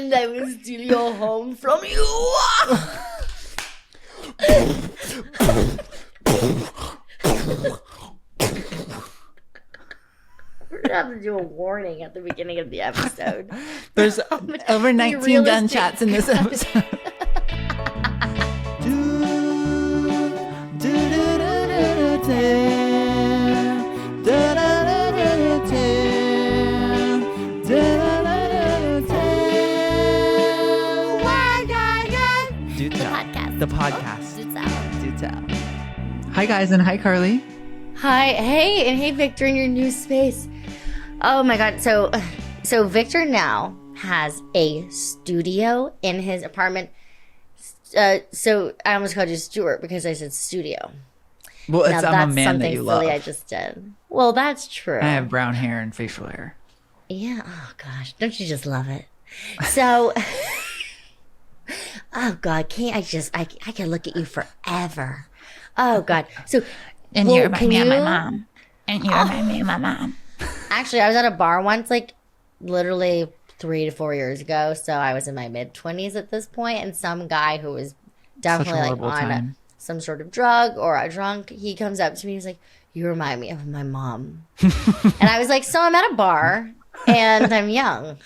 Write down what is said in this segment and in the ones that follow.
and I will steal your home from you. We're gonna have to do a warning at the beginning of the episode. There's over 19 gunshots in this episode. The podcast. Do tell. Hi guys, and hi Carly. Hi, hey, and hey Victor in your new space. Oh my god, so Victor now has a studio in his apartment. So I almost called you Stuart because I said studio. Well, I'm a man that you love. I just did. Well, that's true. I have brown hair and facial hair. Yeah. Oh gosh, don't you just love it? So. Oh God, can't I can look at you forever. Oh God. So and you remind me of my mom. And you remind me of my mom. Actually, I was at a bar once, like literally 3 to 4 years ago. So I was in my mid-20s at this point, and some guy who was definitely like on some sort of drug or a drunk, he comes up to me, he's like, "You remind me of my mom." And I was like, "So I'm at a bar and I'm young.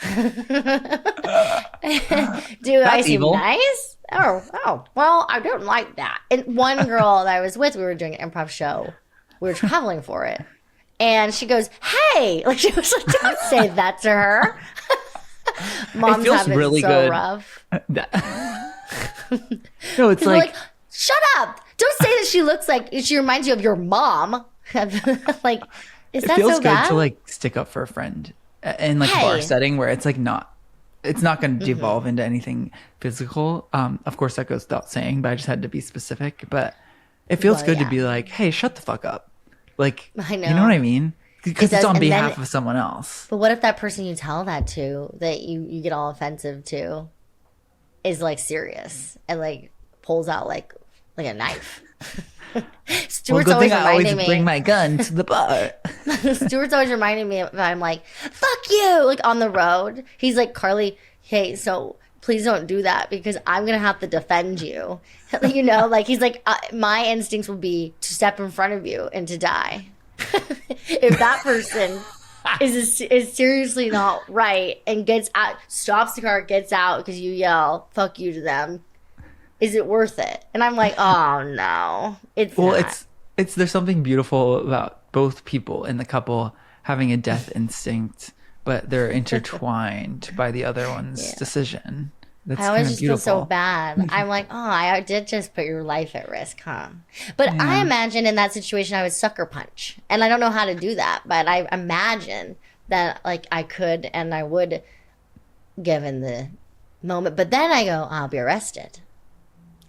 Do I seem evil. Nice? Oh, well, I don't like that." And one girl that I was with, we were doing an improv show. We were traveling for it. And she goes, "Hey," like she was like, "Don't say that to her." Mom's having really so good. Rough. No, it's like, "Shut up. Don't say that she looks like, she reminds you of your mom." Like, is that so bad? It feels good to like stick up for a friend in like a bar setting where it's like it's not going to devolve into anything physical. Of course, that goes without saying, but I just had to be specific. But it feels good to be like, "Hey, shut the fuck up." Like, I know. You know what I mean? Because it's on behalf of someone else. But what if that person you tell that to, that you get all offensive to, is like serious and like pulls out like a knife? Stuart's good thing I always bring my gun to the bar. Stuart's always reminding me of, I'm like, "Fuck you," like on the road. He's like, "Carly, hey, so please don't do that because I'm gonna have to defend you." You know, like he's like, my instincts will be to step in front of you and to die. If that person is seriously not right and gets out, stops the car, gets out because you yell "fuck you" to them, is it worth it? And I'm like, oh no, it's not. It's there's something beautiful about both people in the couple having a death instinct, but they're intertwined by the other one's decision. That's I always just feel so bad. I'm like, oh, I did just put your life at risk, huh? But I imagine in that situation I would sucker punch, and I don't know how to do that, but I imagine that like I could and I would, given the moment. But then I go, I'll be arrested.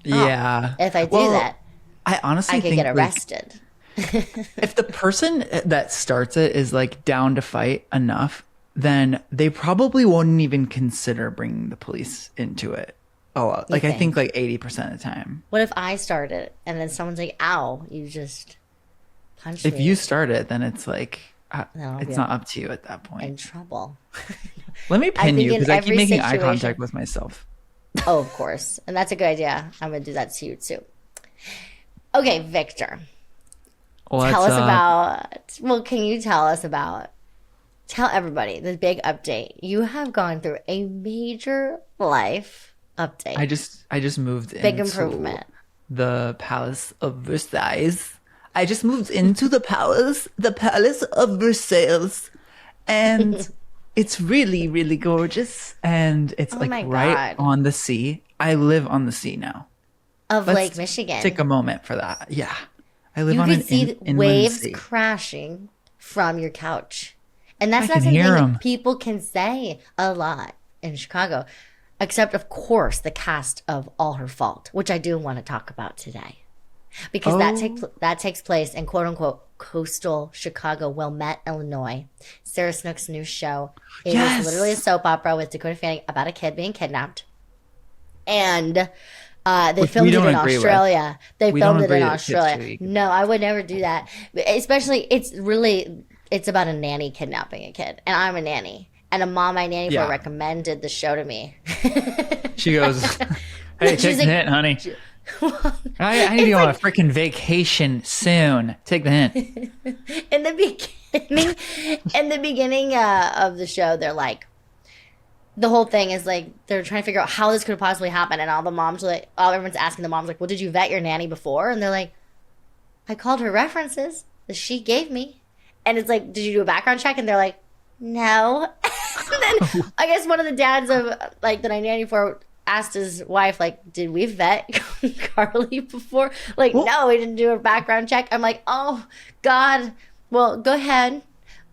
Yeah. If I do that, I honestly could get arrested. If the person that starts it is like down to fight enough, then they probably won't even consider bringing the police into it. Oh, like I think like 80% of the time. What if I start it and then someone's like, "Ow, you just punched me." If you start it, then it's like it's not up to you at that point. In trouble. Let me pin you because I keep making eye contact with myself. Oh, of course. And that's a good idea. I'm going to do that to you too. Okay, Victor. Tell us about, can you tell everybody the big update? You have gone through a major life update. I just moved big improvement. The Palace of Versailles. I just moved into the palace of Versailles. And it's really, really gorgeous. And it's right on the sea. I live on the sea now. Of Lake Michigan. Take a moment for that. Yeah. I live on an inland sea. You can see waves crashing from your couch. And that's not something that people can say a lot in Chicago. Except, of course, the cast of All Her Fault, which I do want to talk about today. Because that takes place in quote-unquote coastal Chicago, Wilmette, Illinois. Sarah Snook's new show. It is literally a soap opera with Dakota Fanning about a kid being kidnapped. And they filmed it in Australia. They filmed it in Australia. No, I would never do that. Especially, it's about a nanny kidnapping a kid. And I'm a nanny. And a mom I nanny for recommended the show to me. She goes, hey, take the hint, honey. I need to go on a freaking vacation soon. Take the hint. In the beginning of the show, they're like, the whole thing is like they're trying to figure out how this could have possibly happened, and all the moms are like, everyone's asking the moms like, well, did you vet your nanny before? And they're like, I called her references that she gave me, and it's like, did you do a background check? And they're like, no. And then I guess one of the dads of like that I nanny for asked his wife, like, did we vet Carly before? Like, no, we didn't do a background check. I'm like, oh God, well, go ahead.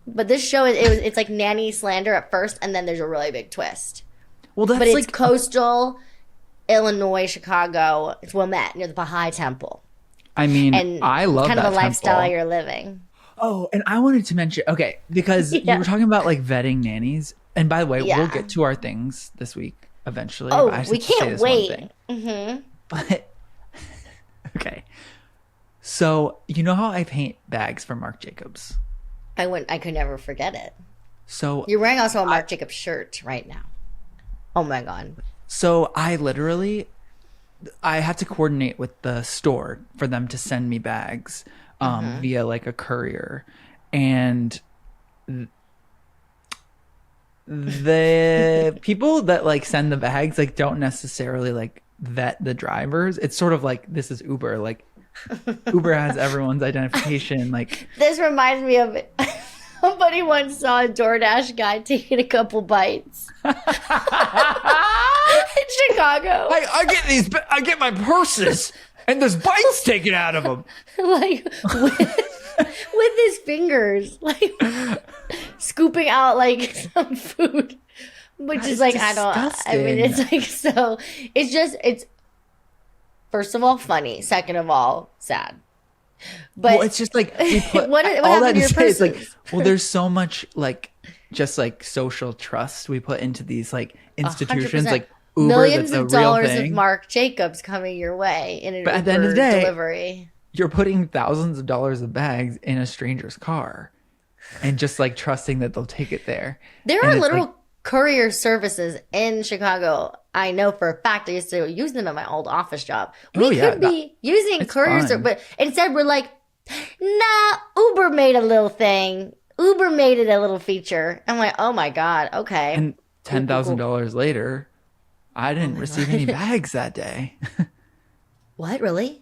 But this show it's like nanny slander at first, and then there's a really big twist. Well, that's but it's like coastal Illinois, Chicago. It's Wilmette near the Baha'i Temple. I mean, and I love kind that of a temple. lifestyle you're living. Oh, and I wanted to mention, okay, because you were talking about like vetting nannies, and by the way, we'll get to our things this week eventually. Oh, we can't wait. Mm-hmm. But okay, so you know how I paint bags for Marc Jacobs? I could never forget it. So you're wearing also a Marc Jacobs shirt right now. Oh my God. So I have to coordinate with the store for them to send me bags via like a courier. And the people that like send the bags like don't necessarily like vet the drivers. It's sort of like, this is Uber. Like Uber has everyone's identification. Like this reminds me of somebody once saw a DoorDash guy taking a couple bites in Chicago. I get my purses and there's bites taken out of them. Like with his fingers, like scooping out like some food, which is like disgusting. I mean, it's like so. It's first of all funny. Second of all, sad. But well, it's just like we put what all that to say is like, well, there's so much like just like social trust we put into these like institutions 100%. Like Uber, millions that's of dollars of Marc Jacobs coming your way in an but Uber at the end of the day, delivery. You're putting thousands of dollars of bags in a stranger's car and just like trusting that they'll take it there. There are literal courier services in Chicago. I know for a fact I used to use them at my old office job. We could be using couriers, but instead we're like, nah, Uber made a little thing. Uber made it a little feature. I'm like, oh my God, okay. And $10,000 later, I didn't receive any bags that day. What, really?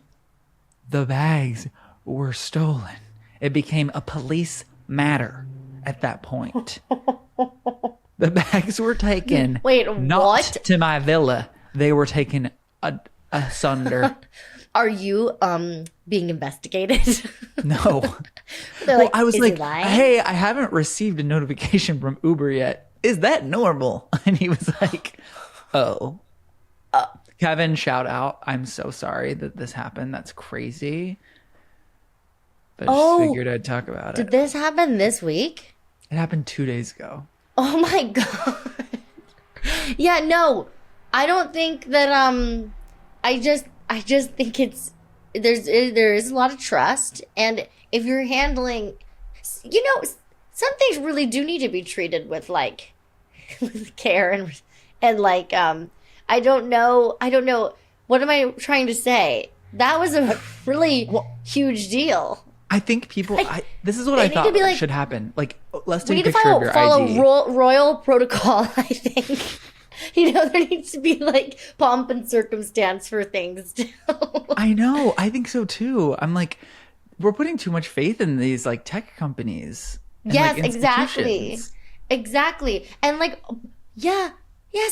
The bags were stolen. It became a police matter at that point. The bags were taken. Wait, not what? To my villa. They were taken asunder. Are you being investigated? No. They're like, I was like, lying? hey, I haven't received a notification from Uber yet. Is that normal? And he was like, oh. Kevin, shout out. I'm so sorry that this happened. That's crazy. But I just figured I'd talk about it. Did this happen this week? It happened 2 days ago. Oh my God. Yeah, no. I don't think that I just think there is a lot of trust, and if you're handling, you know, some things really do need to be treated with like with care and like I don't know. What am I trying to say? That was a really huge deal. I think people. This is what I thought should happen. Like, let's take a picture of your follow ID. Royal protocol. I think. You know, there needs to be like pomp and circumstance for things too. I know. I think so too. I'm like, we're putting too much faith in these like tech companies. And, yes, like, exactly. And like, yeah,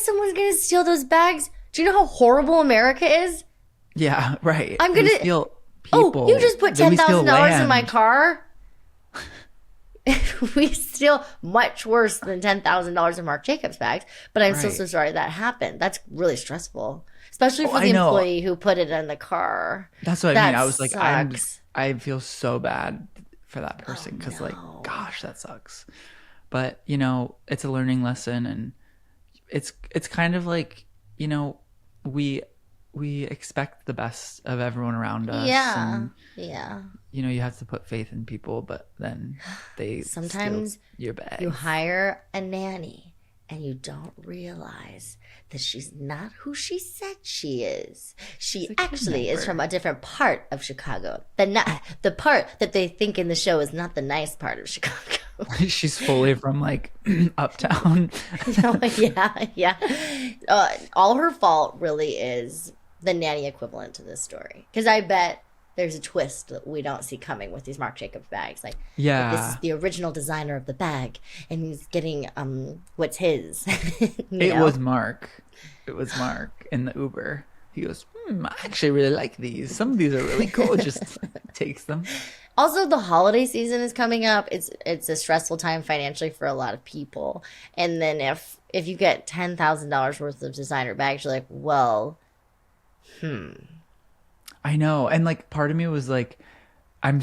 someone's gonna steal those bags. Do you know how horrible America is? Yeah, right. I'm gonna steal people. Oh, you just put $10,000 in my car. We steal much worse than $10,000 in Marc Jacobs bags, but I'm so sorry that happened. That's really stressful, especially for the employee who put it in the car. That's what I mean. I was like, I feel so bad for that person because, like, gosh, that sucks. But you know, it's a learning lesson, and it's kind of like, you know, we expect the best of everyone around us. Yeah. And, you know, you have to put faith in people, but then they sometimes steal your bag. You hire a nanny and you don't realize that she's not who she said she is. She actually is from a different part of Chicago. The part that they think in the show is not the nice part of Chicago. She's fully from like uptown. Yeah. All her fault really is the nanny equivalent to this story. Because I bet there's a twist that we don't see coming with these Marc Jacobs bags. Like, this is the original designer of the bag, and he's getting what's his. It was Mark in the Uber. He goes, I actually really like these. Some of these are really cool. Just takes them. Also, the holiday season is coming up. It's a stressful time financially for a lot of people. And then if you get $10,000 worth of designer bags, you're like, well, I know. And like part of me was like, I'm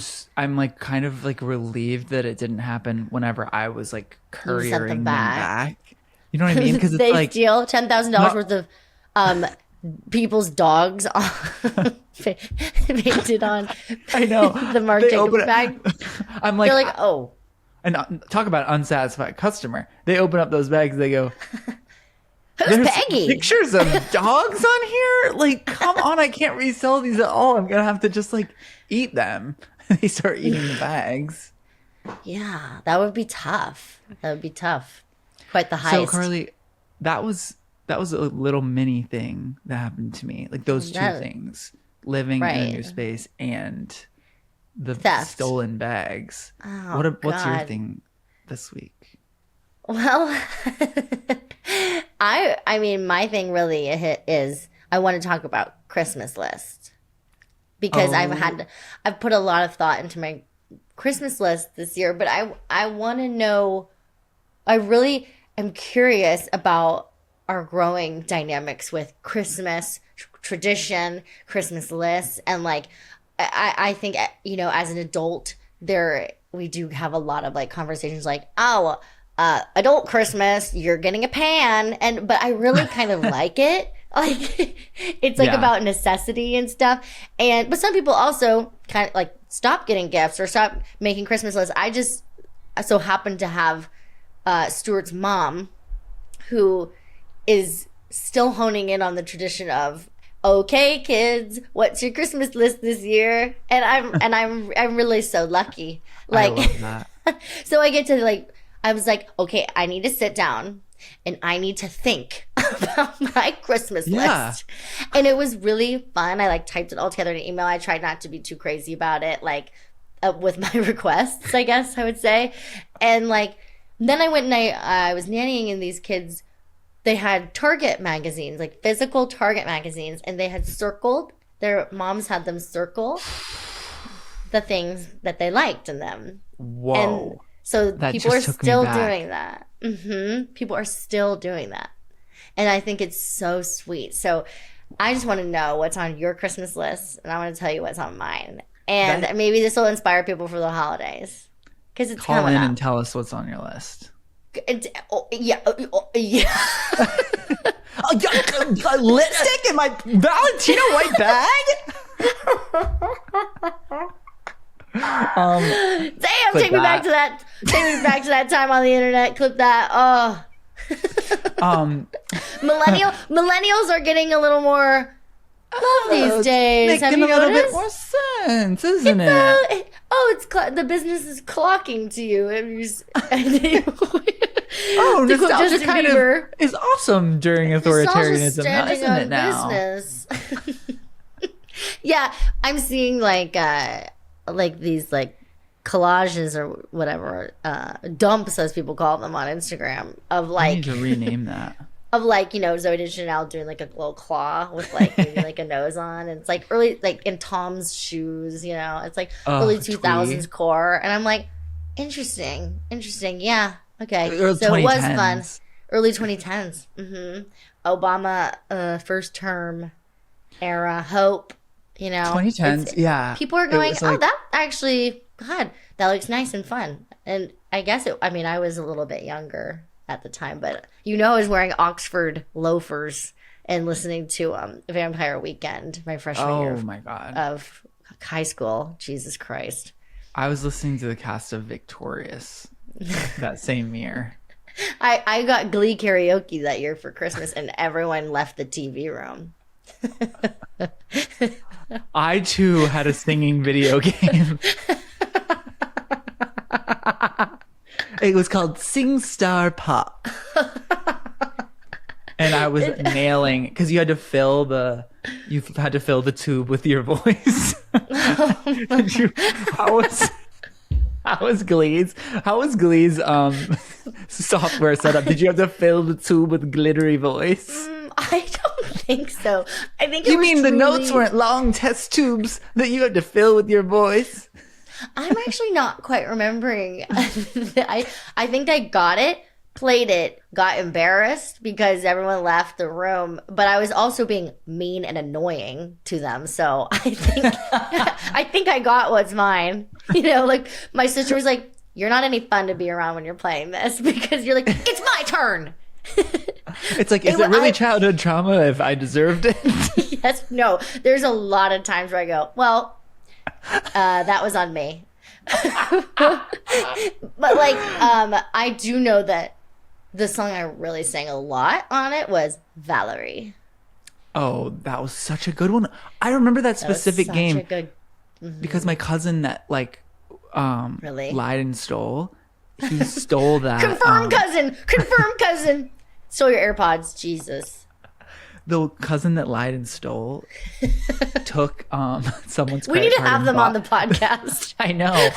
like kind of like relieved that it didn't happen whenever I was like couriering them back. You know what I mean? Because they like steal $10,000 worth of people's dogs painted on. I know the Marc Jacobs bag. I'm like, they're like, oh, and talk about unsatisfied customer. They open up those bags. They go, who's Peggy? Pictures of dogs on here? Like, come on, I can't resell these at all. I'm gonna have to just like eat them. They start eating the bags. Yeah, that would be tough. Quite the heist. So Carly, that was a little mini thing that happened to me. Like those two things, living in a new space and the theft. Stolen bags. Oh, what's your thing this week? Well, I mean, my thing really is I want to talk about Christmas list because I've put a lot of thought into my Christmas list this year, but I want to know. I really am curious about our growing dynamics with Christmas tradition, Christmas lists, and like I think, you know, as an adult, we do have a lot of like conversations like, adult Christmas, you're getting a pan, but I really kind of like it. Like it's like about necessity and stuff. But some people also kind of like stop getting gifts or stop making Christmas lists. I just so happen to have Stuart's mom, who is still honing in on the tradition of, okay, kids, what's your Christmas list this year? And I'm really so lucky. Like, I love that. So I get to I was like, okay, I need to sit down and I need to think about my Christmas list. And it was really fun. I typed it all together in an email. I tried not to be too crazy about it, with my requests, I guess I would say. And then I went and I was nannying in these kids. They had Target magazines, physical Target magazines, and they had circled, their moms had them circle the things that they liked in them. Whoa. And so people are still doing that. People are still doing that. And I think it's so sweet. So I just want to know what's on your Christmas list, and I want to tell you what's on mine. And maybe this will inspire people for the holidays. Because it's call in and tell us what's on your list. Yeah. Lipstick in my Valentino white bag? Damn, take me back to that. Take me back to that time on the internet. Clip that. Oh. Millennials are getting a little more love these days. Have you noticed? Making a little bit more sense, isn't it? The business is clocking to you. Nostalgia kind of is awesome during authoritarianism, now, isn't it now? Business. Yeah, I'm seeing these collages or whatever, dumps as people call them on Instagram of I need to rename that. Of Zooey Deschanel doing a little claw with maybe a nose on, and it's early in Tom's shoes, it's early 2000s core, and I'm like, interesting, yeah, okay. So it was fun. Early 2010s. Obama first term era hope, 2010s, yeah. People are going, that actually, God, that looks nice and fun. And I guess I was a little bit younger at the time, but I was wearing Oxford loafers and listening to Vampire Weekend my freshman year of high school. Jesus Christ. I was listening to the cast of Victorious that same year. I got Glee karaoke that year for Christmas, and everyone left the TV room. I too had a singing video game. It was called Sing Star Pop. And I was nailing, because you had to fill the tube with your voice. How was Glee's software set up? Did you have to fill the tube with glittery voice? I don't think so. I think you mean the notes weren't long test tubes that you had to fill with your voice? I'm actually not quite remembering. I think I got it, played it, got embarrassed because everyone left the room, but I was also being mean and annoying to them. So I think I got what's mine. You know, like my sister was like, "You're not any fun to be around when you're playing this because you're like, it's my turn." It's like, is it really childhood trauma if I deserved it? Yes, no. There's a lot of times where I go, well, that was on me. But like, I do know that the song I really sang a lot on it was Valerie. Oh, that was such a good one. I remember that specific game because my cousin that like really lied and stole. He stole that. Confirm cousin. Stole your AirPods, Jesus. The cousin that lied and stole took someone's credit card. We need to have them on the podcast. I know,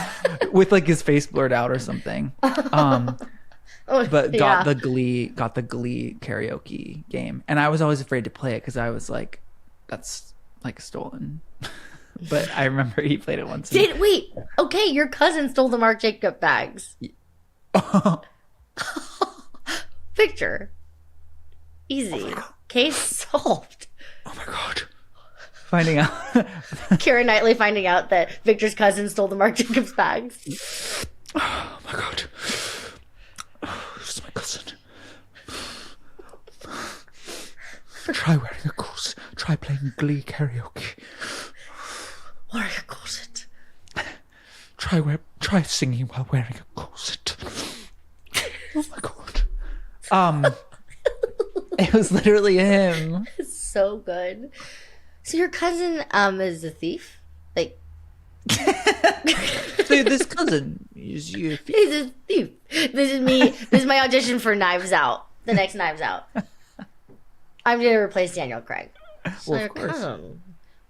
with like his face blurred out or something. But got the Glee karaoke game, and I was always afraid to play it because I was like, that's like stolen. But I remember he played it once. Wait, okay, your cousin stole the Marc Jacob bags. Victor. Easy. Case solved. Oh my god. Finding out. Keira Knightley finding out that Victor's cousin stole the Marc Jacobs bags. Oh my god. This is my cousin. Try wearing a corset. Try playing Glee karaoke. Wear a corset. Try singing while wearing a corset. Oh my god. It was literally him. It's so good. So your cousin is a thief? Like so this cousin is you. He's a thief. This is me. This is my audition for Knives Out. The next Knives Out. I'm gonna replace Daniel Craig. So Well, your of course. cousin.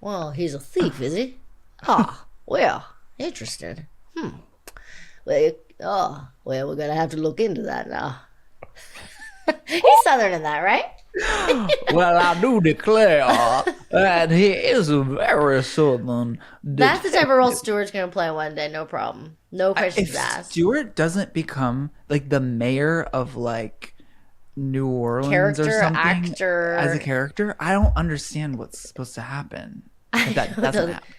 Well, he's a thief, is he? Ah, well, interesting. Well, we're gonna have to look into that now. He's Southern in that, right? Well, I do declare that he is a very Southern. That's the type of role Stewart's gonna play one day, no problem. No questions asked. Stewart doesn't become like the mayor of like New Orleans Character, or something actor. as a character, I don't understand what's supposed to happen if that doesn't happen.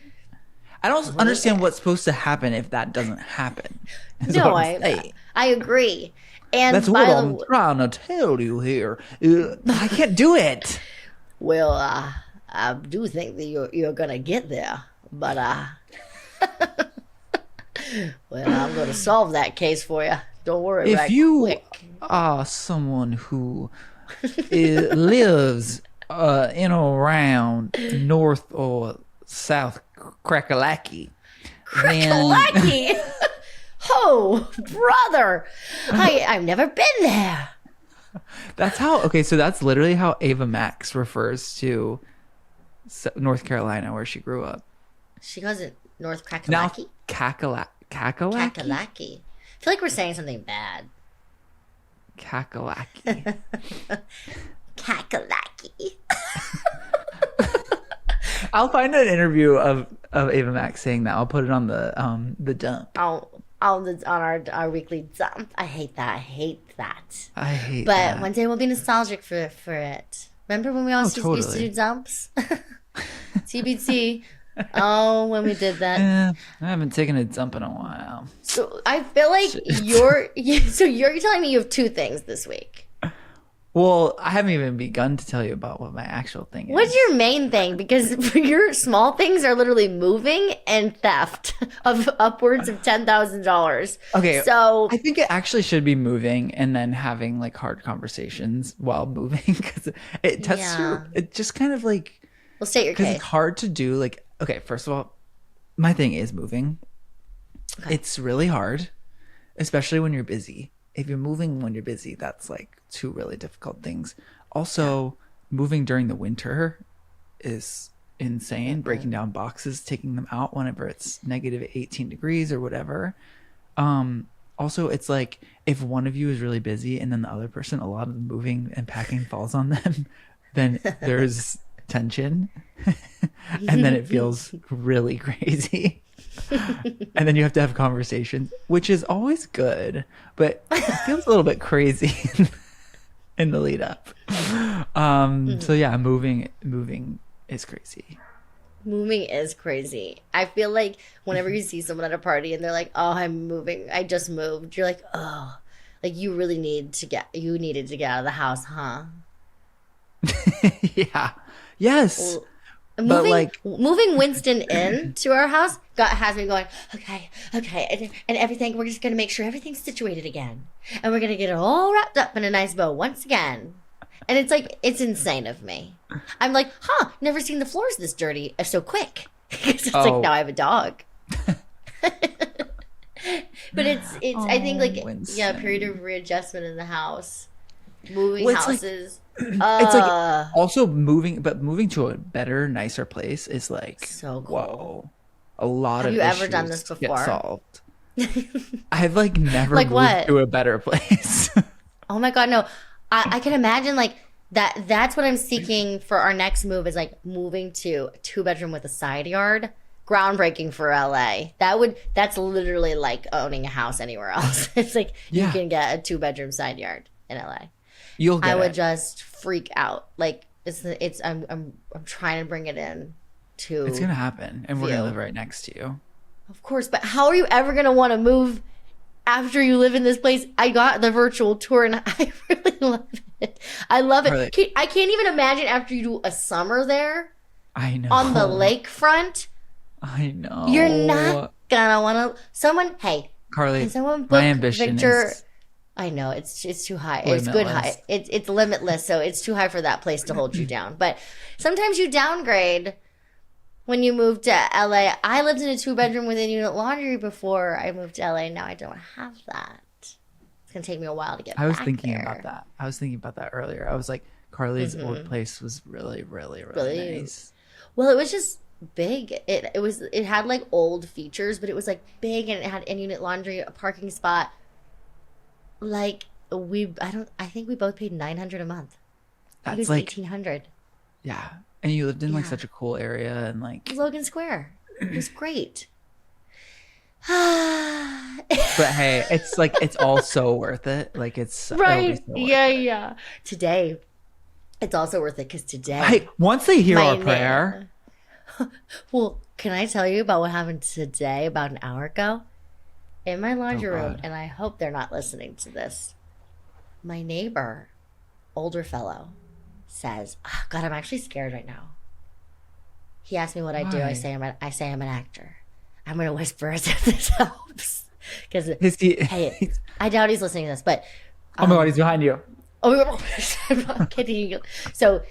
I don't understand what's supposed to happen if that doesn't happen. No, I agree. And that's what I'm trying to tell you here. I can't do it. Well, I do think that you're gonna get there, but well, I'm gonna solve that case for you. Don't worry. If you are someone who lives in or around North or South Crackalacky, Crackalacky. Oh, brother, I've never been there. That's how. Okay, so that's literally how Ava Max refers to North Carolina, where she grew up. She calls it North Crackalacky. Now, Kakalaki. Kakalaki. I feel like we're saying something bad. Kakalaki. Kakalaki. I'll find an interview of Ava Max saying that. I'll put it on the dump. On our weekly dump. I hate that. I hate but that. one day we'll be nostalgic for it. Remember when we all used to do dumps? TBT. Oh, when we did that. I haven't taken a dump in a while. So I feel like you're telling me you have two things this week. Well, I haven't even begun to tell you about what my actual thing is. What's your main thing? Because your small things are literally moving and theft of upwards of $10,000. Okay, so I think it actually should be moving and then having like hard conversations while moving because it tests your. It just kind of like. Well, state your case. Because it's hard to do. Like, okay, first of all, my thing is moving. Okay. It's really hard, especially when you're busy. If you're moving when you're busy, that's like two really difficult things. Also, moving during the winter is insane. Breaking down boxes, taking them out whenever it's negative 18 degrees or whatever. Also, it's like if one of you is really busy and then the other person, a lot of the moving and packing falls on them, then there's tension and then it feels really crazy. And then you have to have conversations, which is always good, but it feels a little bit crazy in the lead up. So yeah, moving is crazy. Moving is crazy. I feel like whenever you see someone at a party and they're like, "Oh, I'm moving. I just moved." You're like, "Oh, like you really needed to get out of the house, huh?" Yeah. Yes. Moving Winston into our house has me going, okay, and everything. We're just gonna make sure everything's situated again, and we're gonna get it all wrapped up in a nice bow once again. And it's like it's insane of me. I'm like, never seen the floors this dirty so quick. It's like now I have a dog. But it's I think like Winston. A period of readjustment in the house, moving houses. It's like also moving to a better, nicer place is like so cool. Whoa, a lot of. Have you ever done this before? Get solved. I've like never like moved to a better place. Oh my god, no! I can imagine like that. That's what I'm seeking for our next move is like moving to a 2-bedroom with a side yard. Groundbreaking for LA. That's literally like owning a house anywhere else. It's like you can get a 2-bedroom side yard in LA. I would just freak out. Like I'm trying to bring it in to. It's gonna happen, and we're gonna live right next to you. Of course, but how are you ever gonna want to move after you live in this place? I got the virtual tour, and I really love it. I love it. Really? I can't even imagine after you do a summer there. I know. On the lakefront. I know. You're not gonna want to. Hey, Carly. Can someone book my ambition Victor? Is I know it's too high. Limitless. It's good high. It's limitless, so it's too high for that place to hold you down. But sometimes you downgrade when you move to LA. I lived in a 2-bedroom with a unit laundry before I moved to LA. Now I don't have that. It's gonna take me a while to get. I was thinking about that. I was thinking about that earlier. I was like, Carly's old place was really, really, really nice. Well, it was just big. It had like old features, but it was like big, and it had in-unit laundry, a parking spot. Like I think we both paid $900 a month. That's it was like $1,800. Yeah, and you lived in like such a cool area and like Logan Square. It was great. But hey, it's like it's all so worth it. Like it's right. So yeah. Today, it's also worth it because today. Once they hear our prayer. Well, can I tell you about what happened today? About an hour ago. In my laundry room, and I hope they're not listening to this. My neighbor, older fellow, says, "Oh, God, I'm actually scared right now." He asked me what I do. I say I'm an actor. I'm gonna whisper as if this helps, because hey, I doubt he's listening to this. But oh my God, he's behind you. Oh my God, I'm not kidding you. So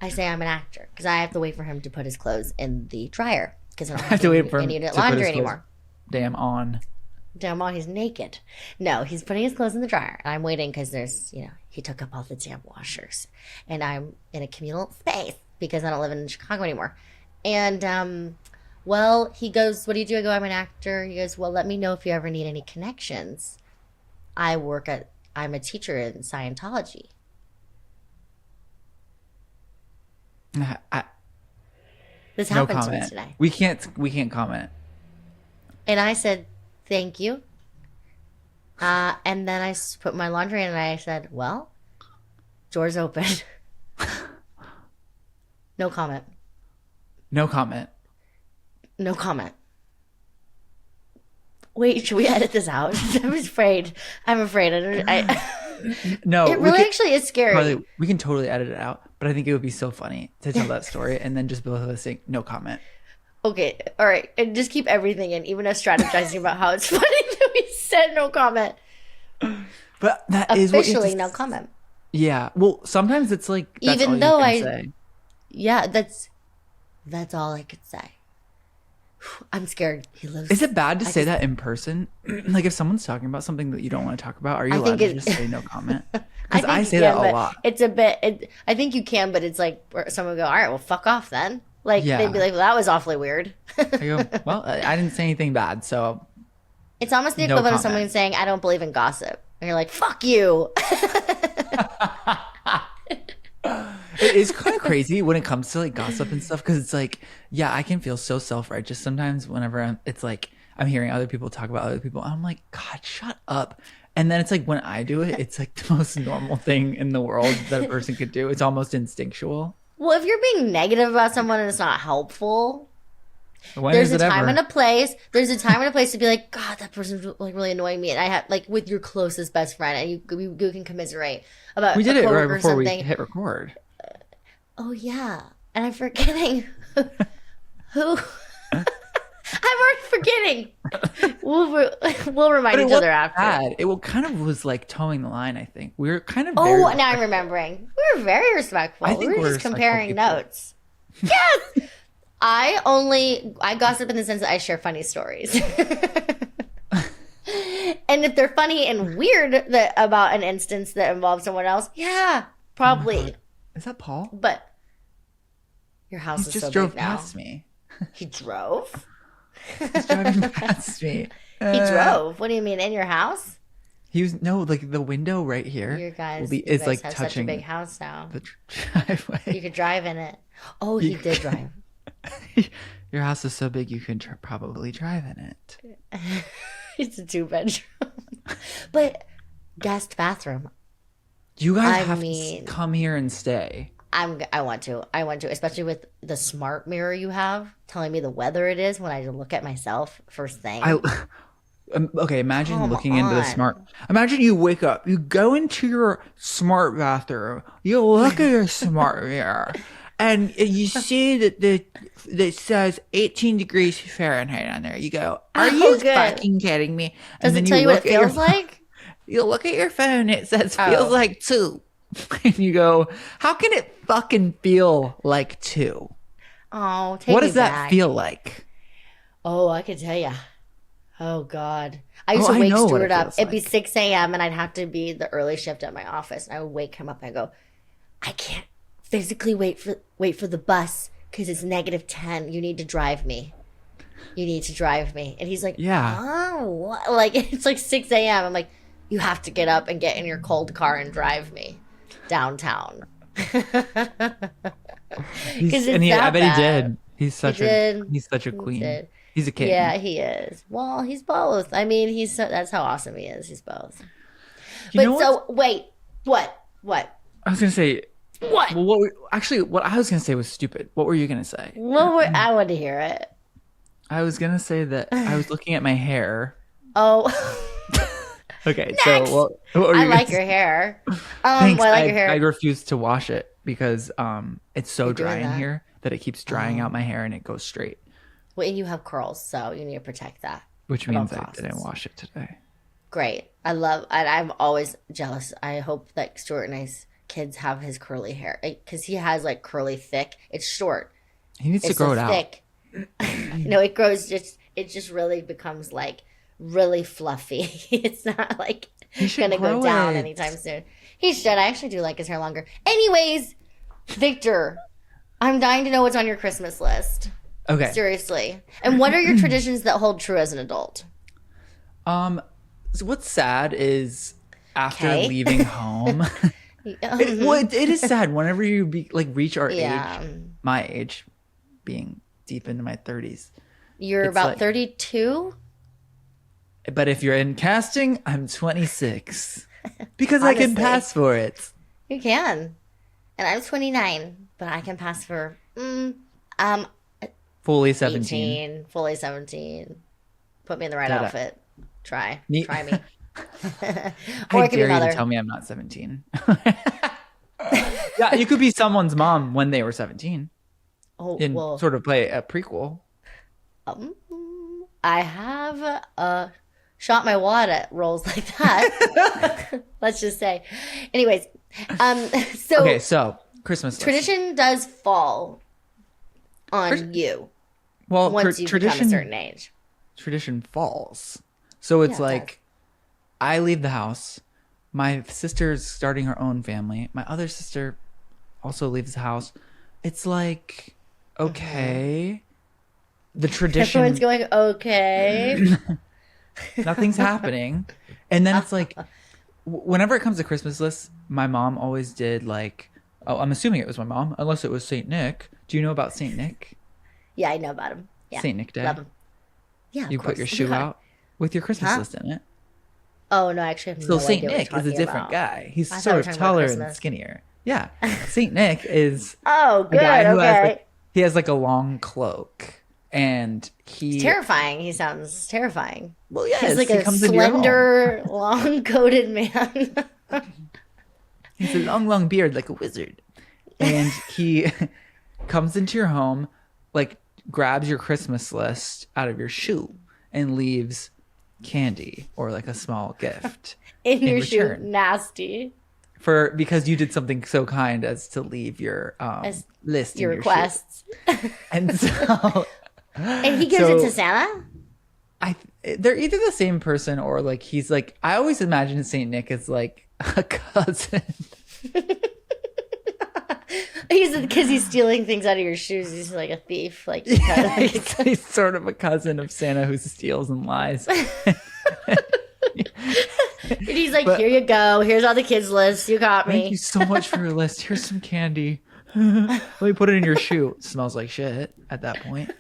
I say I'm an actor because I have to wait for him to put his clothes in the dryer because I don't have to wait for him to laundry anymore. Damn on, he's naked. No, he's putting his clothes in the dryer. And I'm waiting because there's, he took up all the damn washers. And I'm in a communal space because I don't live in Chicago anymore. And, well, he goes, "What do you do?" I go, "I'm an actor." He goes, "Well, let me know if you ever need any connections. I'm a teacher in Scientology." This happened to me today. We can't comment. And I said, "Thank you." And then I put my laundry in and I said, "Well, door's open." No comment. No comment. No comment. Wait, should we edit this out? I'm afraid. No, it really actually is scary. We can totally edit it out, but I think it would be so funny to tell that story and then just both of us saying no comment. Okay, all right, and just keep everything in, even us strategizing about how it's funny that we said no comment. But that is officially no comment. Yeah, well, sometimes it's like that's even all though you can say. Yeah, that's all I could say. I'm scared. He lives. Is it bad to say that in person? Like if someone's talking about something that you don't want to talk about, are you allowed to just say no comment? Because I say that a lot. It's a bit. I think you can, but it's like someone would go, "All right, well, fuck off then." Like they'd be like, "Well, that was awfully weird." I go, "Well, I didn't say anything bad, so." It's almost the equivalent of someone saying, "I don't believe in gossip," and you're like, "Fuck you." It is kind of crazy when it comes to like gossip and stuff because it's like, yeah, I can feel so self-righteous sometimes whenever it's like I'm hearing other people talk about other people. I'm like, God, shut up. And then it's like when I do it, it's like the most normal thing in the world that a person could do. It's almost instinctual. Well, if you're being negative about someone and it's not helpful, there's a time and a place. There's a time and a place to be like, God, that person's like really annoying me. And I have like with your closest best friend, and you can commiserate about. We did it right before we hit record. Oh yeah, and I'm forgetting who. I'm already forgetting. We'll remind each other after. Bad. It kind of was like towing the line. I think we were kind of. Oh, now I'm remembering. We were very respectful. We were just comparing notes. Yes. I gossip in the sense that I share funny stories. And if they're funny and weird about an instance that involves someone else, yeah, probably. Is that Paul? But your house is so big now. He just drove past me. He drove? He's driving past me. He drove? What do you mean, in your house? He was like the window right here. You guys like have touching such a big house now. The driveway. You could drive in it. Oh, he did drive. Your house is so big you could probably drive in it. It's a 2-bedroom, but guest bathroom. You guys have to come here and stay. I want to, especially with the smart mirror you have telling me the weather it is when I look at myself first thing. Okay, imagine looking into the smart. Imagine you wake up, you go into your smart bathroom, you look at your smart mirror, and you see that says 18 degrees Fahrenheit on there. You go, "Are you fucking kidding me?" Does it tell you what it feels like? You look at your phone, it says feels like 2. And you go, how can it fucking feel like 2? Oh, take me back. What does that feel like? Oh, I can tell you. Oh, God. I used to wake Stuart up. It'd be 6 a.m. and I'd have to be the early shift at my office. And I would wake him up and I go, I can't physically wait for the bus because it's -10. You need to drive me. You need to drive me. And he's like, yeah. Oh, like it's like 6 a.m. I'm like, you have to get up and get in your cold car and drive me downtown. I bet he did. He's such a queen. He's a king. Yeah, he is. Well, he's both. I mean, that's how awesome he is. He's both. Wait, what? I was gonna say what? Well, what I was gonna say was stupid. What were you gonna say? I want to hear it. I was gonna say that I was looking at my hair. Oh. Okay, next. So what were you I like your hair. Thanks. Well, I like your hair. I refuse to wash it because it's so dry in here that it keeps drying out my hair and it goes straight. Well, and you have curls, so you need to protect that. Which means I didn't wash it today. Great. I'm always jealous. I hope that Stuart and I's kids have his curly hair because he has like curly thick. It's short. He needs to grow it thick. No, it grows it just really becomes like really fluffy. It's not like gonna go down anytime soon. He should. I actually do like his hair longer. Anyways, Victor, I'm dying to know what's on your Christmas list. Okay. Seriously. And what are your traditions that hold true as an adult? So what's sad is after leaving home, it is sad whenever you reach our age, my age, being deep into my 30s. You're about 32? But if you're in casting, I'm 26 because I can pass for it. You can. And I'm 29, but I can pass for fully 17. 18, fully 17. Put me in the right outfit. Try me. Or I it could be dare you mother. to tell me I'm not 17. Yeah, you could be someone's mom when they were 17 and sort of play a prequel. I have shot my wad at roles like that. Let's just say. Anyways, so Christmas tradition does fall on you once you become a certain age. Tradition falls. So it's like I leave the house. My sister's starting her own family. My other sister also leaves the house. It's like, okay. The tradition. Everyone's going, okay. Nothing's happening. And then it's like, whenever it comes to Christmas lists, my mom always did like, I'm assuming it was my mom, unless it was St. Nick. Do you know about St. Nick? Yeah, I know about him. Yeah. St. Nick Day. Love him. Yeah, you put your shoe out with your Christmas list in it. Oh, no, actually, I have so no St. idea Nick is a different guy. He's sort of taller and skinnier. Yeah. St. Nick is a guy who okay. he has like a long cloak. And he's terrifying. He sounds terrifying. Well, yes. He's like a slender, long-coated man. He has a long beard like a wizard. And he comes into your home, like grabs your Christmas list out of your shoe and leaves candy or like a small gift in your shoe. Nasty. Because you did something so kind as to leave your list, your requests. And so... And he gives it to Santa? They're either the same person or like he's like, I always imagine St. Nick as like a cousin. Because he's stealing things out of your shoes. He's like a thief. Like he's sort of a cousin of Santa who steals and lies. And he's like, here you go. Here's all the kids' lists. You got me. Thank you so much for your list. Here's some candy. Let me put it in your shoe. It smells like shit at that point.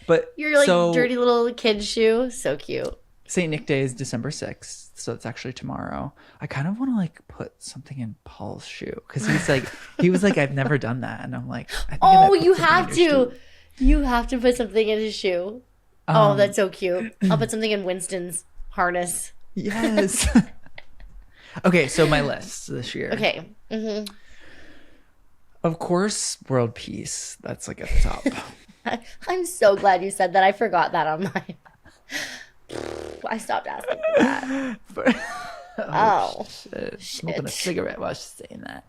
But you're like dirty little kid shoe. So cute. St. Nick Day is December 6th, so it's actually tomorrow. I kind of want to like put something in Paul's shoe because he was like, I've never done that, and I'm like, you have to. You have to put something in his shoe. Oh, that's so cute. I'll put something in Winston's harness. Yes. Okay, so my list this year. Okay. Mm-hmm. Of course, world peace. That's like at the top. I'm so glad you said that. I forgot that on mine. I stopped asking for that. Shit. Smoking a cigarette while she's saying that.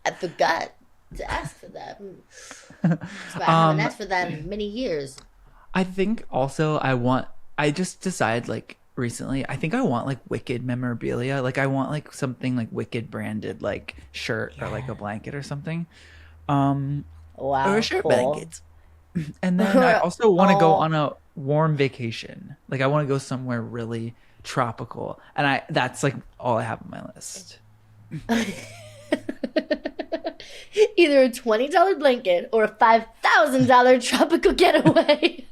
I forgot to ask for that. I haven't asked for that in many years. I think also I just decided like recently, I think I want like Wicked memorabilia. Like I want like something like Wicked branded like shirt or like a blanket or something. Wow. Or a shirt blanket. And then I also want to go on a warm vacation. Like I want to go somewhere really tropical. And that's like all I have on my list. Either a $20 blanket or a $5,000 tropical getaway.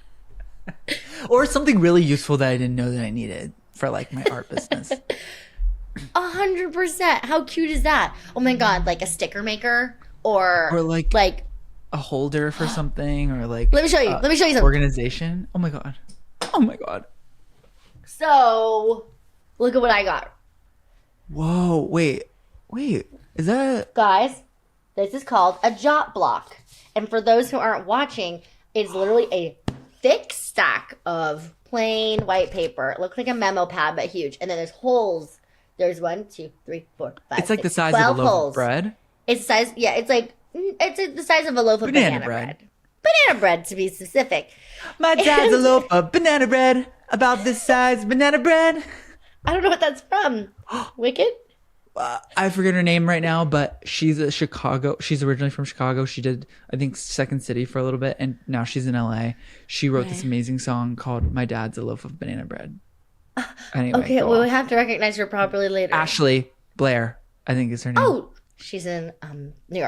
Or something really useful that I didn't know that I needed for like my art business. 100%. How cute is that? Oh my God. Like a sticker maker or like a holder for something or like let me show you something. Organization. Oh my god. So look at what I got. Whoa, wait, is that guys, this is called a jot block, and for those who aren't watching, it's literally a thick stack of plain white paper. It looks like a memo pad but huge, and then there's holes. There's 1, 2, 3, 4, 5, it's like 6, the size of a loaf holes. Of bread. It's size, yeah, it's the size of a loaf of banana bread. Banana bread, to be specific. My dad's a loaf of banana bread, about this size banana bread. I don't know what that's from. Wicked? I forget her name right now, but she's originally from Chicago. She did, I think, Second City for a little bit, and now she's in LA. She wrote this amazing song called My Dad's a Loaf of Banana Bread. Anyway, okay, we have to recognize her properly later. Ashley Blair, I think is her name. Oh, she's in New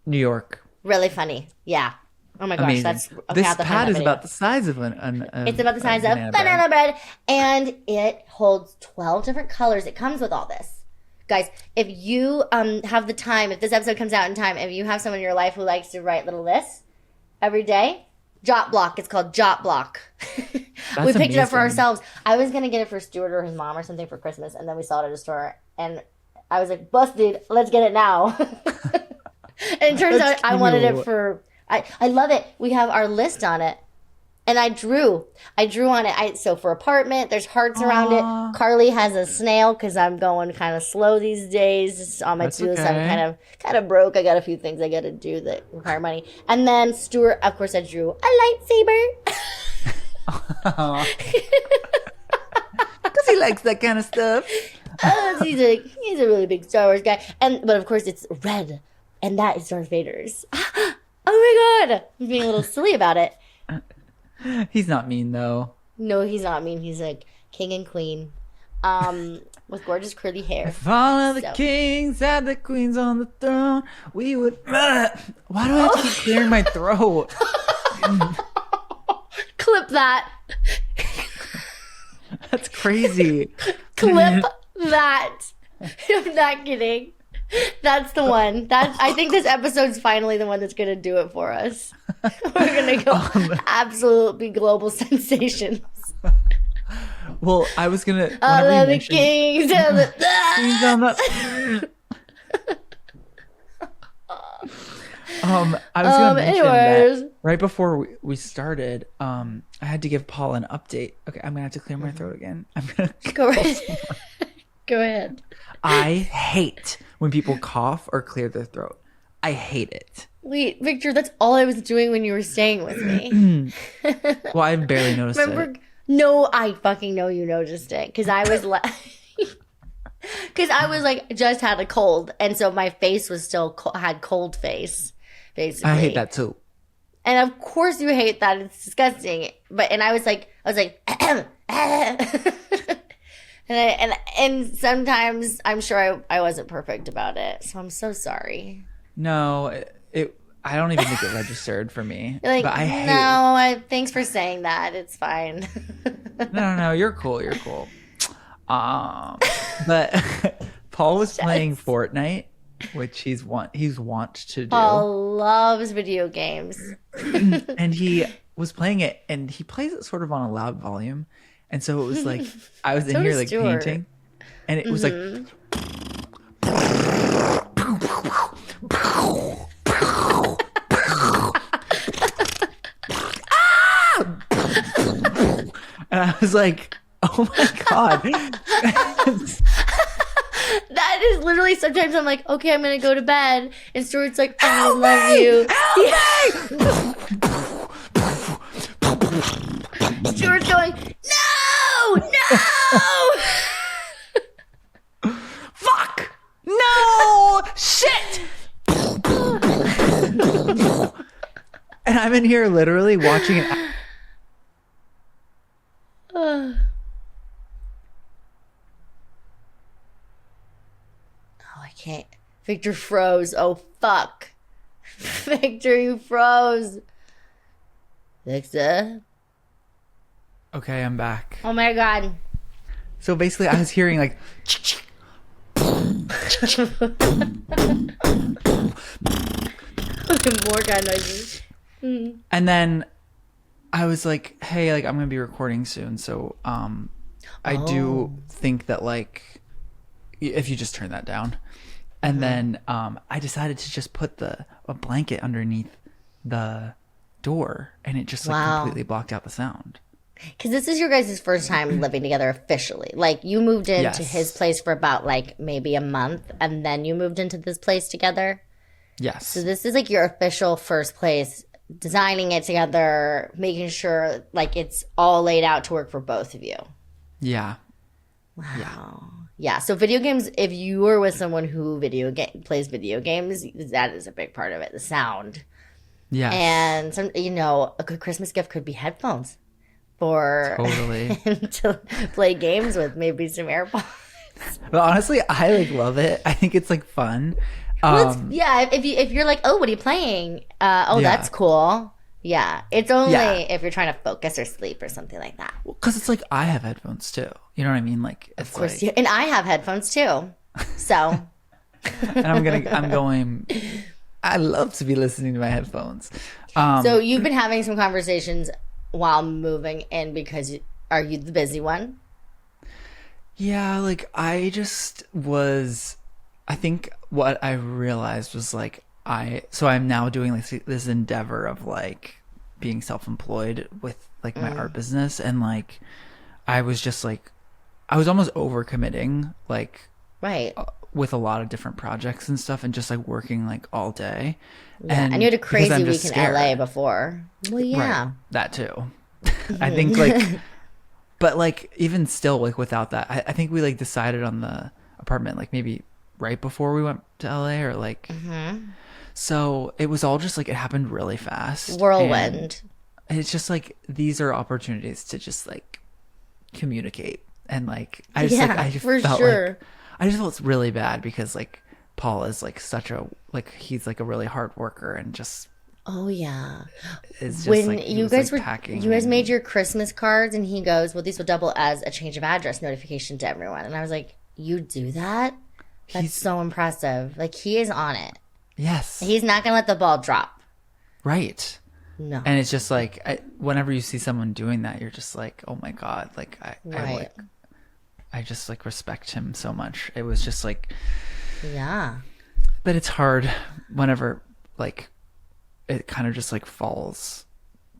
York. Really funny. Yeah. Oh my gosh, amazing. That's okay, this pad is about the size of it's about the size of banana bread, and it holds 12 different colors. It comes with all this, guys. If you have the time, if this episode comes out in time, if you have someone in your life who likes to write little lists every day, Jot Block. It's called Jot Block. We picked it up for ourselves. I was going to get it for Stuart or his mom or something for Christmas, and then we saw it at a store, and I was like, busted, let's get it now. And it turns out I wanted it for... I love it. We have our list on it. And I drew on it. So for apartment, there's hearts around it. Carly has a snail because I'm going kind of slow these days on my to-do list. I'm kind of broke. I got a few things I got to do that require money. And then Stuart, of course, I drew a lightsaber. Because he likes that kind of stuff. He's a really big Star Wars guy. But of course, it's red. And that is Darth Vader's. Oh my God. He's being a little silly about it. He's not mean though. No, he's not mean. He's like king and queen, with gorgeous curly hair. If all of the kings had the queens on the throne, we would. Why do I have to keep clearing my throat? Clip that. That's crazy. Clip that. I'm not kidding. That's the one. I think this episode's finally the one that's going to do it for us. We're going to go absolutely global sensations. Well, I was going to... All of the kings and the... Kings on the... I was going to mention that right before we started, I had to give Paul an update. Okay, I'm going to have to clear my throat again. I'm going to... Go ahead. Go ahead. I hate when people cough or clear their throat. I hate it. Wait, Victor, that's all I was doing when you were staying with me. Well, I barely noticed it. No, I fucking know you noticed it. Because I was like, just had a cold. And so my face was still, had cold face, basically. I hate that too. And of course you hate that. It's disgusting. And I was like, And sometimes I'm sure I wasn't perfect about it, so I'm so sorry. No, I don't even think it registered for me. Like, but I hate thanks for saying that. It's fine. No, you're cool. You're cool. But Paul was playing Fortnite, which he's wont to do. Paul loves video games. And he was playing it, and he plays it sort of on a loud volume. And so it was like, I was in here like Stuart. Painting, and it was like, and I was like, oh my God. That is literally, sometimes I'm like, okay, I'm going to go to bed. And Stuart's like, I love you. Stuart's going, no! Fuck! No! Shit! And I'm in here literally watching it. Oh, I can't. Victor froze. Oh, fuck. Victor, you froze. Victor? Okay, I'm back. Oh my God. So basically, I was hearing like... more gun noises. And then I was like, hey, like I'm gonna be recording soon, so I do think that like if you just turn that down. And then I decided to just put a blanket underneath the door, and it just like completely blocked out the sound. Because this is your guys' first time living together officially. Like, you moved into his place for about, like, maybe a month, and then you moved into this place together? Yes. So this is, like, your official first place, designing it together, making sure, like, it's all laid out to work for both of you. Yeah. Wow. Yeah, so video games, if you are with someone who plays video games, that is a big part of it, the sound. Yeah. And, a good Christmas gift could be headphones. To play games with, maybe some AirPods. But honestly, I like love it. I think it's like fun. If you're like, oh, what are you playing? That's cool. Yeah, it's only if you're trying to focus or sleep or something like that. Because it's like I have headphones too. You know what I mean? Like, it's of course, and I have headphones too. So, and I'm going. I love to be listening to my headphones. So you've been having some conversations while moving in because are you the busy one? Yeah, like I think what I realized was like I'm now doing like this endeavor of like being self-employed with like my art business, and like I was just like I was almost overcommitting like right with a lot of different projects and stuff, and just like working like all day. Yeah, and you had a crazy week in LA before. Well, yeah, right, that too. I think like but like even still like without that, I think we like decided on the apartment like maybe right before we went to LA or like so it was all just like it happened really fast. Whirlwind. And it's just like these are opportunities to just like communicate, and like I just I just felt really bad because like Paul is like such a like he's like a really hard worker and just oh yeah. Is just when like, you guys like were packing you guys made your Christmas cards and he goes, well, these will double as a change of address notification to everyone. And I was like, you do that? That's so impressive. Like he is on it. Yes. He's not gonna let the ball drop. Right. No. And it's just like whenever you see someone doing that, you're just like, oh my God, like I just like respect him so much. It was just like yeah. But it's hard whenever like it kind of just like falls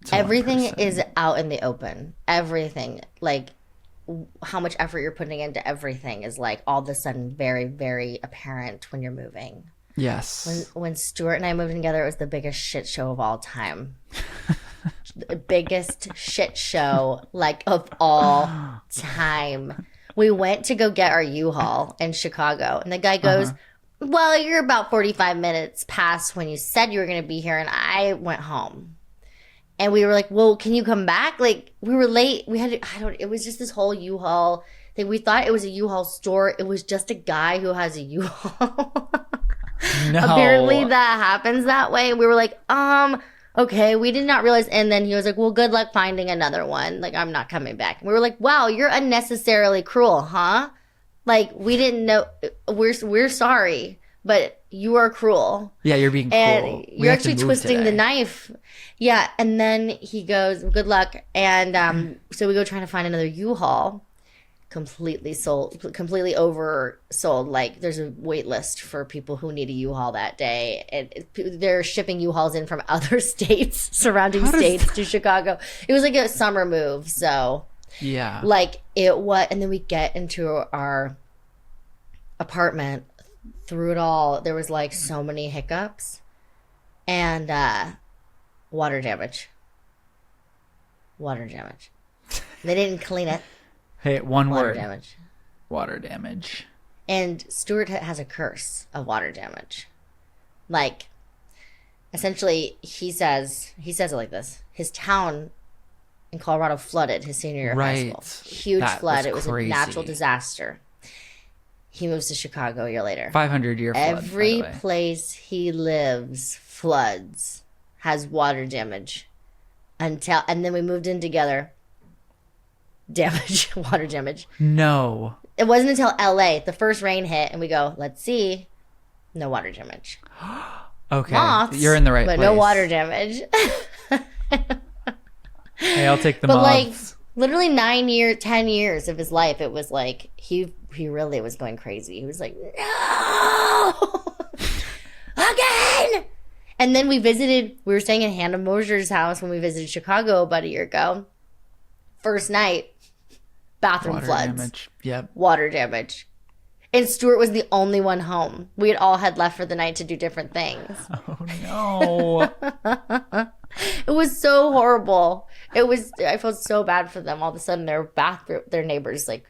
to everything is out in the open. Everything, like how much effort you're putting into everything is like all of a sudden very, very apparent when you're moving. Yes. When Stuart and I moved in together, it was the biggest shit show of all time. The biggest shit show like of all time. We went to go get our U-Haul in Chicago, and the guy goes, well, you're about 45 minutes past when you said you were going to be here, and I went home. And we were like, well, can you come back? Like, we were late. We had to, it was just this whole U-Haul thing. We thought it was a U-Haul store. It was just a guy who has a U-Haul. No. Apparently that happens that way. We were like, okay, we did not realize. And then he was like, well, good luck finding another one. Like, I'm not coming back. And we were like, wow, you're unnecessarily cruel, huh? Like, we didn't know. We're sorry, but you are cruel. Yeah, you're being cruel. You're actually twisting the knife. Yeah, and then he goes, good luck. And so we go trying to find another U-Haul. Completely oversold. Like, there's a wait list for people who need a U-Haul that day. And they're shipping U-Hauls in from other states, surrounding states to Chicago. It was like a summer move, so... Yeah. Like it was, and then we get into our apartment. Through it all, there was like so many hiccups and water damage. Water damage. They didn't clean it. Hey, one water word. Damage. Water damage. And Stuart has a curse of water damage. Like, essentially, he says it like this. His town in Colorado flooded his senior year of high school. Huge flood. It was a natural disaster. He moves to Chicago a year later. 500-year flood. Every place he lives floods, has water damage. And then we moved in together. Water damage. No. It wasn't until LA, the first rain hit, and we go, let's see. No water damage. Okay. Moths, you're in the right place. But no water damage. Hey, I'll take the moths. Like, literally 10 years of his life, it was like, he really was going crazy. He was like, no! Again! And then we were staying in Hannah Mosher's house when we visited Chicago about a year ago. First night, bathroom water floods. Damage. Yep. Water damage. And Stuart was the only one home. We had all had left for the night to do different things. Oh, no. It was so horrible. I felt so bad for them. All of a sudden, their neighbors, like,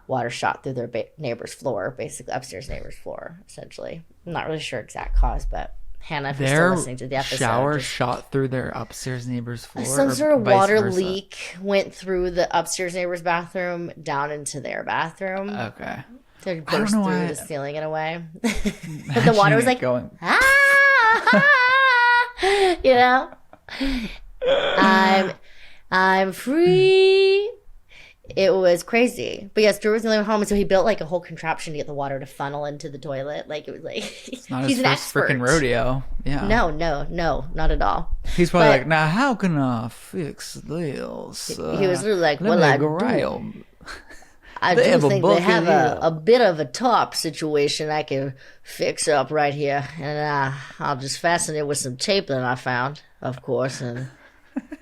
water shot through their neighbor's floor, basically upstairs neighbor's floor, essentially. I'm not really sure exact cause, but Hannah, if you're still listening to the episode. Shower shot through their upstairs neighbor's floor? Some sort of water leak went through the upstairs neighbor's bathroom down into their bathroom. Okay. So it burst through the ceiling in a way. But the water was like, going. You know? I'm free It was crazy. But yes, Drew was the only one home, and so he built like a whole contraption to get the water to funnel into the toilet. Like it was like it's not his first freaking rodeo. Yeah. No, not at all. He's probably like, now how can I fix this? He was really like, well, I do think they have a bit of a top situation I can fix up right here, and I'll just fasten it with some tape that I found, of course, and.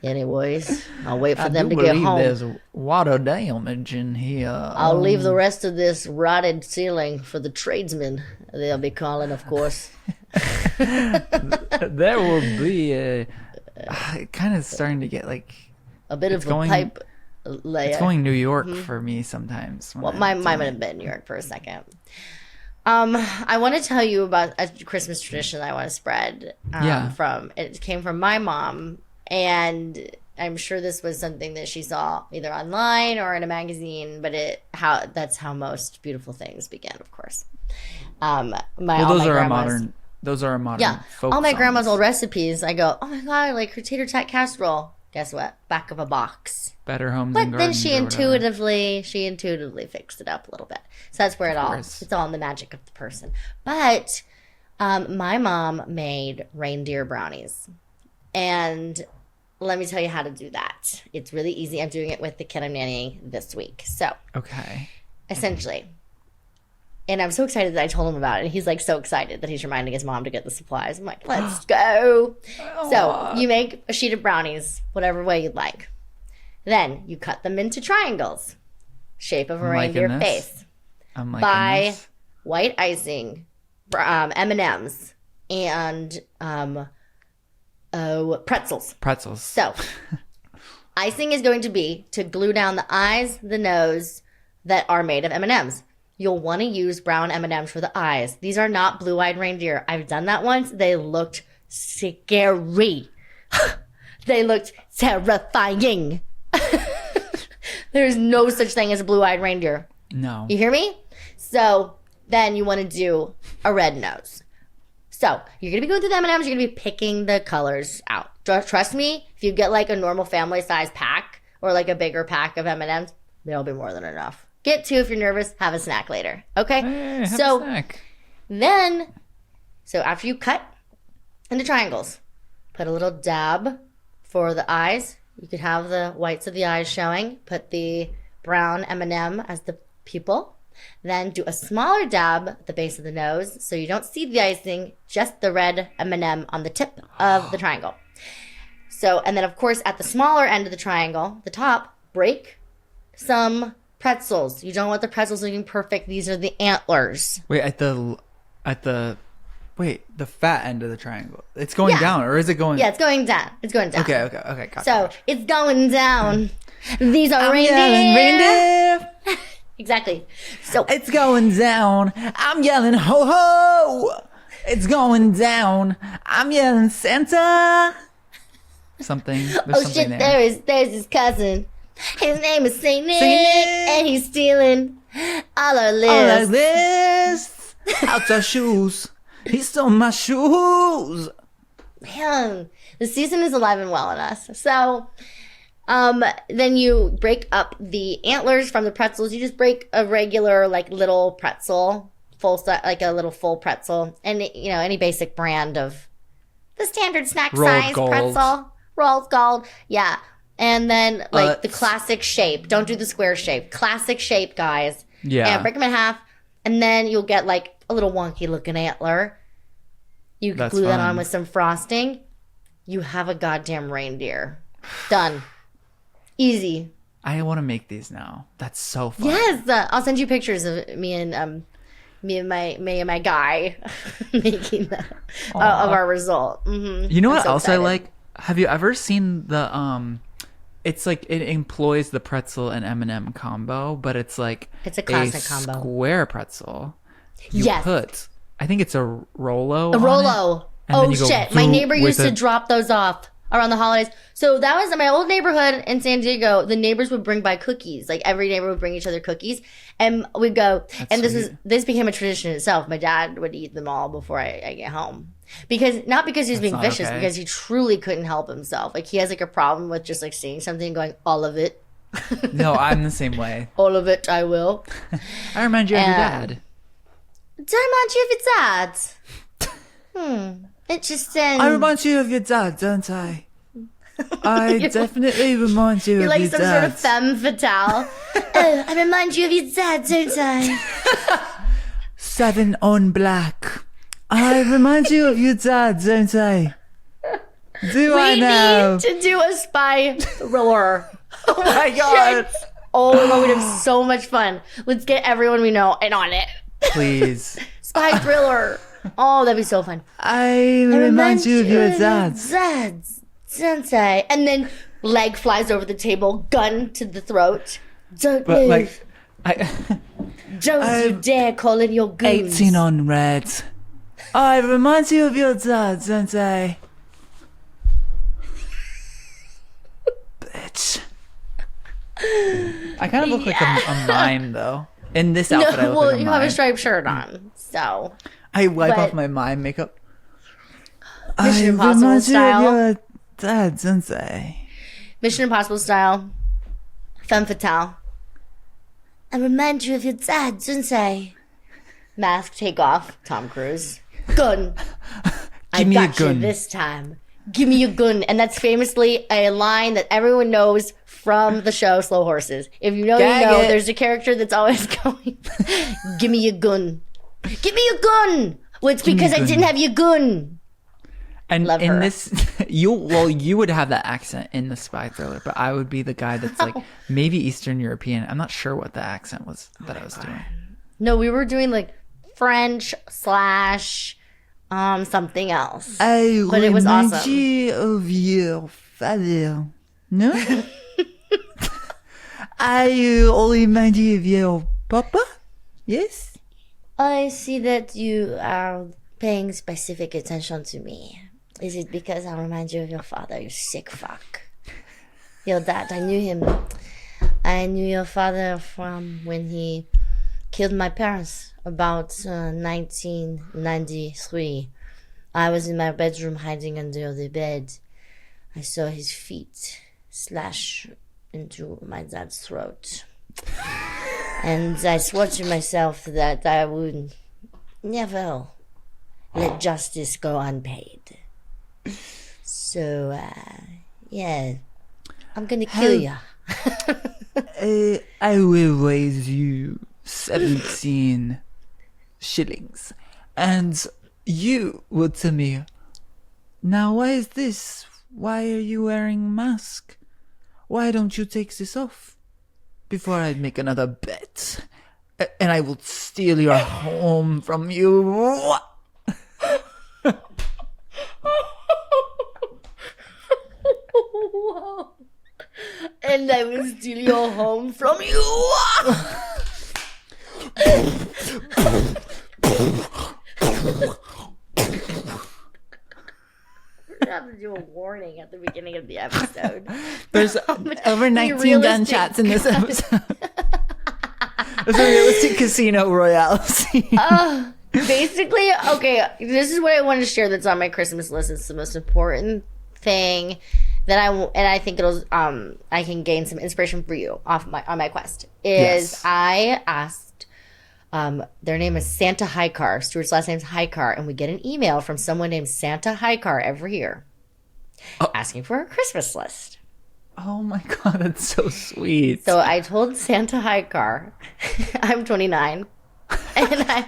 Anyways, I'll wait for them to get home. There's water damage in here. I'll leave the rest of this rotted ceiling for the tradesmen. They'll be calling, of course. There will be kind of starting to get like a bit of a pipe layer. It's going New York for me sometimes. Well, mine might have been New York for a second. I want to tell you about a Christmas tradition that I want to spread. It came from my mom. And I'm sure this was something that she saw either online or in a magazine, but that's how most beautiful things begin, of course. Those are a modern folk all my songs. grandma's old recipes, I go, oh my God, like her tater tot casserole. Guess what? Back of a box. Better Homes but and Gardens. But then she intuitively fixed it up a little bit. So that's where it's all in the magic of the person. But my mom made reindeer brownies. And let me tell you how to do that. It's really easy. I'm doing it with the kid I'm nannying this week. So, okay. Essentially, and I'm so excited that I told him about it. And he's like so excited that he's reminding his mom to get the supplies. I'm like, let's go. So you make a sheet of brownies, whatever way you'd like. Then you cut them into triangles, shape of a reindeer face. I'm liking Buy this. white icing, M&Ms, and pretzels. So, icing is going to be to glue down the eyes, the nose that are made of M&Ms. You'll want to use brown M&Ms for the eyes. These are not blue-eyed reindeer. I've done that once. They looked scary. They looked terrifying. There's no such thing as a blue-eyed reindeer. No. You hear me? So, then you want to do a red nose. So, you're going to be going through the M&Ms. You're going to be picking the colors out. Trust me, if you get like a normal family size pack or like a bigger pack of M&Ms, there'll be more than enough. Get two if you're nervous. Have a snack later. Okay? Hey, have a snack. So after you cut into triangles, put a little dab for the eyes. You could have the whites of the eyes showing. Put the brown M&M as the pupil. Then do a smaller dab at the base of the nose so you don't see the icing, just the red M&M on the tip of the triangle. So, and then of course at the smaller end of the triangle, the top, break some pretzels. You don't want the pretzels looking perfect. These are the antlers. Wait, the fat end of the triangle. It's going down, or is it going? Yeah, it's going down. It's going down. Okay, gotcha. So it's going down. These are reindeer. Exactly. So it's going down. I'm yelling ho ho. It's going down. I'm yelling Santa. Something. There's something there. There's his cousin. His name is Saint Nick, and he's stealing all our lists. Out our shoes. He stole my shoes. Man, the season is alive and well in us. So, then you break up the antlers from the pretzels. You just break a regular, like, little pretzel, like a little full pretzel, and any basic brand of the standard snack size pretzel. Rolled gold, yeah. And then the classic shape. Don't do the square shape. Classic shape, guys. Yeah. And break them in half, and then you'll get like a little wonky looking antler. You can glue that on with some frosting. You have a goddamn reindeer. Done. Easy. I want to make these now. That's so fun. Yes, I'll send you pictures of me and my guy making of our result. Mm-hmm. You know what else I like? Have you ever seen the it's like it employs the pretzel and M&M combo, but it's like it's a classic combo. Square pretzel. Yes. I think it's a Rolo. A Rolo. Oh shit! My neighbor used to drop those off around the holidays. So that was in my old neighborhood in San Diego. The neighbors would bring by cookies. Like every neighbor would bring each other cookies, and we'd go. That's sweet. This became a tradition itself. My dad would eat them all before I get home. Not because he was being vicious, because he truly couldn't help himself. Like he has like a problem with just like seeing something and going, all of it. No, I'm the same way. All of it, I will. I remind you of your dad. Do I remind you of your dad? Interesting. I remind you of your dad, don't I? I definitely remind you of your dad. You're like some sort of femme fatale. Oh, I remind you of your dad, don't I? 7 on black. I remind you of your dad, don't I? Do I now? We need to do a spy thriller. Oh my god. Shit. Oh my god, we'd have so much fun. Let's get everyone we know in on it. Please. Spy thriller. Oh, that'd be so fun. I remind you of your dad. Don't I? And then leg flies over the table, gun to the throat. Don't but move. Don't you dare call in your goons. 18 on red. I remind you of your dad, don't I? Bitch. I kind of look like a mime, though. In this outfit, I look like a mime. You have a striped shirt on, so. I wipe off my mime makeup. Mission Impossible style. You of your dad, don't I? Mission Impossible style. Femme fatale. I remind you of your dad, don't I? Mask take off. Tom Cruise. Gun. I got you this time. Give me your gun. And that's famously a line that everyone knows from the show Slow Horses. If you know, you know. There's a character that's always going, give me your gun. Give me your gun. Well, it's because I didn't have your gun. And love in her. This, you would have that accent in the spy thriller, but I would be the guy that's like maybe Eastern European. I'm not sure what the accent was that I was doing. No, we were doing like French / something else. But it was awesome. You of your father. No? I only remind you of your papa? Yes? I see that you are paying specific attention to me. Is it because I remind you of your father, you sick fuck? Your dad, I knew him. I knew your father from when he killed my parents about 1993. I was in my bedroom hiding under the bed. I saw his feet slash into my dad's throat. And I swore to myself that I would never let justice go unpaid. So, yeah, I'm gonna kill you. I will raise you 17 shillings. And you will tell me, now why is this? Why are you wearing a mask? Why don't you take this off? Before I make another bet. And I will steal your home from you. And I will steal your home from you. We're gonna have to do a warning at the beginning of the episode. There's over 19 gunshots in this episode. There's a realistic casino royale scene. Basically, okay, this is what I want to share that's on my Christmas list. It's the most important thing that I think it'll I can gain some inspiration for you on my quest. I asked their name is Santa Highcar. Stuart's last name is Highcar, and we get an email from someone named Santa Highcar every year asking for a Christmas list. Oh my god, that's so sweet. So I told Santa Highcar, I'm 29, and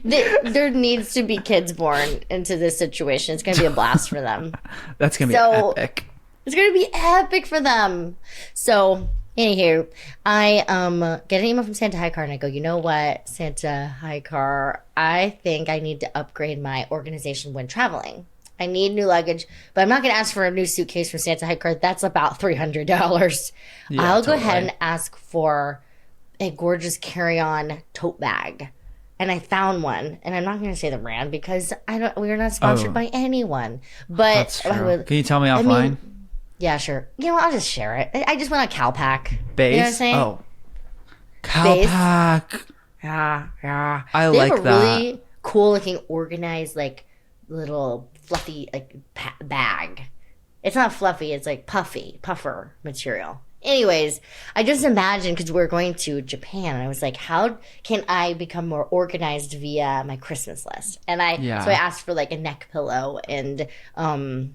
there needs to be kids born into this situation. It's going to be a blast for them. That's going to be epic. It's going to be epic for them. So, anywho, I get an email from Santa Highcar, and I go, you know what, Santa Highcar, I think I need to upgrade my organization when traveling. I need new luggage, but I'm not going to ask for a new suitcase from Santa Highcar. That's about $300. Yeah, I'll go ahead and ask for a gorgeous carry-on tote bag. And I found one, and I'm not going to say the brand because we're not sponsored by anyone. But can you tell me offline? Yeah, sure. You know what? I'll just share it. I just went on Calpac. Base? You know what I'm saying? Oh. Calpac. Base. Yeah. I they like have a that. really cool looking organized, like, little fluffy, like, bag. It's not fluffy. It's like puffer material. Anyways, I just imagined, because we're going to Japan, and I was like, how can I become more organized via my Christmas list? And so I asked for like a neck pillow, and I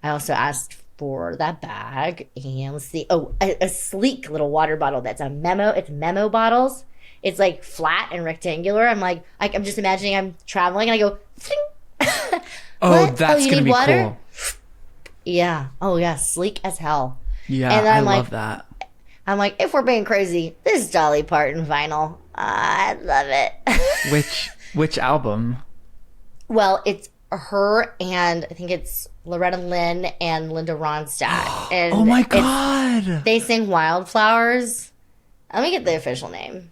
also asked for that bag, and let's see, a sleek little water bottle that's it's memo bottles. It's like flat and rectangular. I'm just imagining I'm traveling, and I go, that's gonna be cool. Yeah. Oh yeah, sleek as hell. Yeah, and I love that. I'm like, if we're being crazy, this is Dolly Parton vinyl. I love it. Which album? Well, it's her, and I think it's Loretta Lynn and Linda Ronstadt. And oh my God. They sing Wildflowers. Let me get the official name.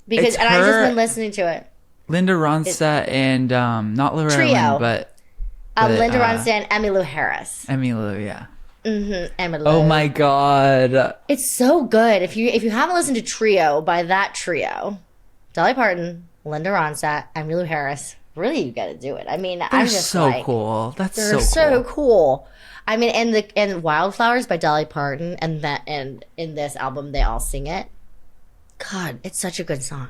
I've just been listening to it. Linda Ronstadt and not Loretta trio. Lynn, but Linda Ronstadt and Emmylou Harris. Emmylou, yeah. Emmylou. Oh my God. It's so good. If you haven't listened to Trio by that trio, Dolly Parton, Linda Ronstadt, Emmylou Harris, really you got to do it. I mean, they're I'm just so cool. They're so cool. I mean, and Wildflowers by Dolly Parton, and in this album they all sing it. God, it's such a good song.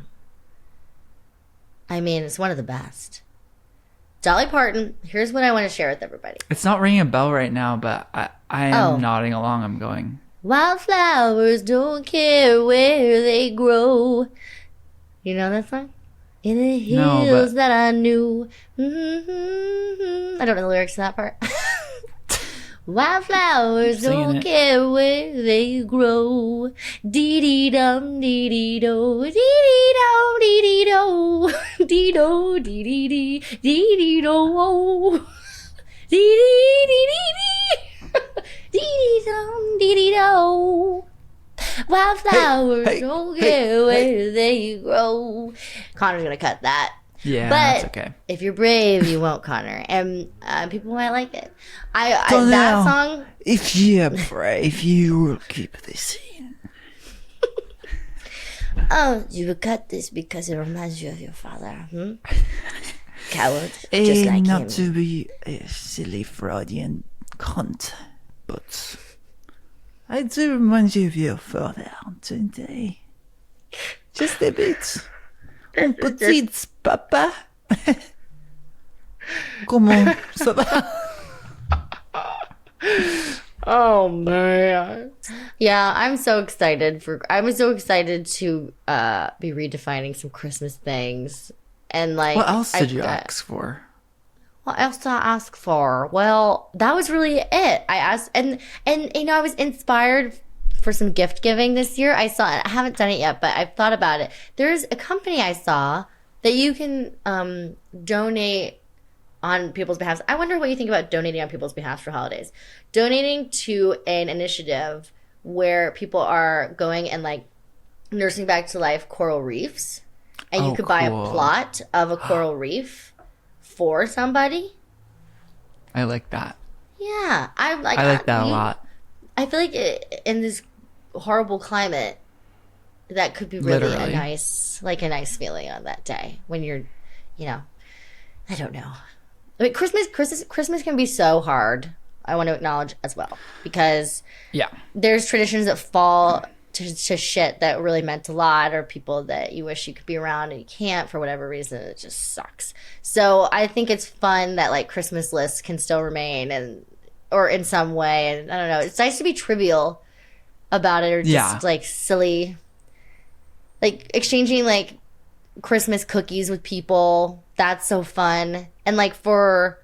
I mean, it's one of the best. Dolly Parton, here's what I want to share with everybody. It's not ringing a bell right now, but I am nodding along. I'm going. Wildflowers don't care where they grow. You know that song? In the hills that I knew. I don't know the lyrics to that part. Wildflowers don't care where they grow. Dee dee dum dee dee do, dee dee dum dee dee do, dee do dee dee dee, dee dee do, dee dee dee dee dee, dee dee dum dee dee do. Wildflowers don't care where they grow. Connor's gonna cut that. Yeah, but that's okay. If you're brave, you won't, Connor, and people might like it. That song. If you're brave, you will keep this in. Oh, you will cut this because it reminds you of your father, Coward, just like not him. to be a silly Freudian cunt, but I do remind you of your father today. Just a bit. Un petit papa. Comment ça va? Oh man. Yeah, I'm so excited to be redefining some Christmas things. And like, what else did you ask for? What else did I ask for? Well, that was really it. I asked, and you know, I was inspired for some gift giving this year. I haven't done it yet, but I've thought about it. There's a company I saw that you can donate on people's behalf. I wonder what you think about donating on people's behalf for holidays. Donating to an initiative where people are going and like nursing back to life coral reefs, and you could buy a plot of a coral reef for somebody. I like that. Yeah, I like that a lot. I feel like in this horrible climate, that could be really a nice feeling on that day when you're, you know, I don't know. I mean, Christmas can be so hard. I want to acknowledge as well, because there's traditions that fall to shit that really meant a lot, or people that you wish you could be around and you can't for whatever reason. It just sucks. So I think it's fun that like Christmas lists can still remain or in some way, and I don't know. It's nice to be trivial about it, or just like silly, like exchanging like Christmas cookies with people. That's so fun. And like for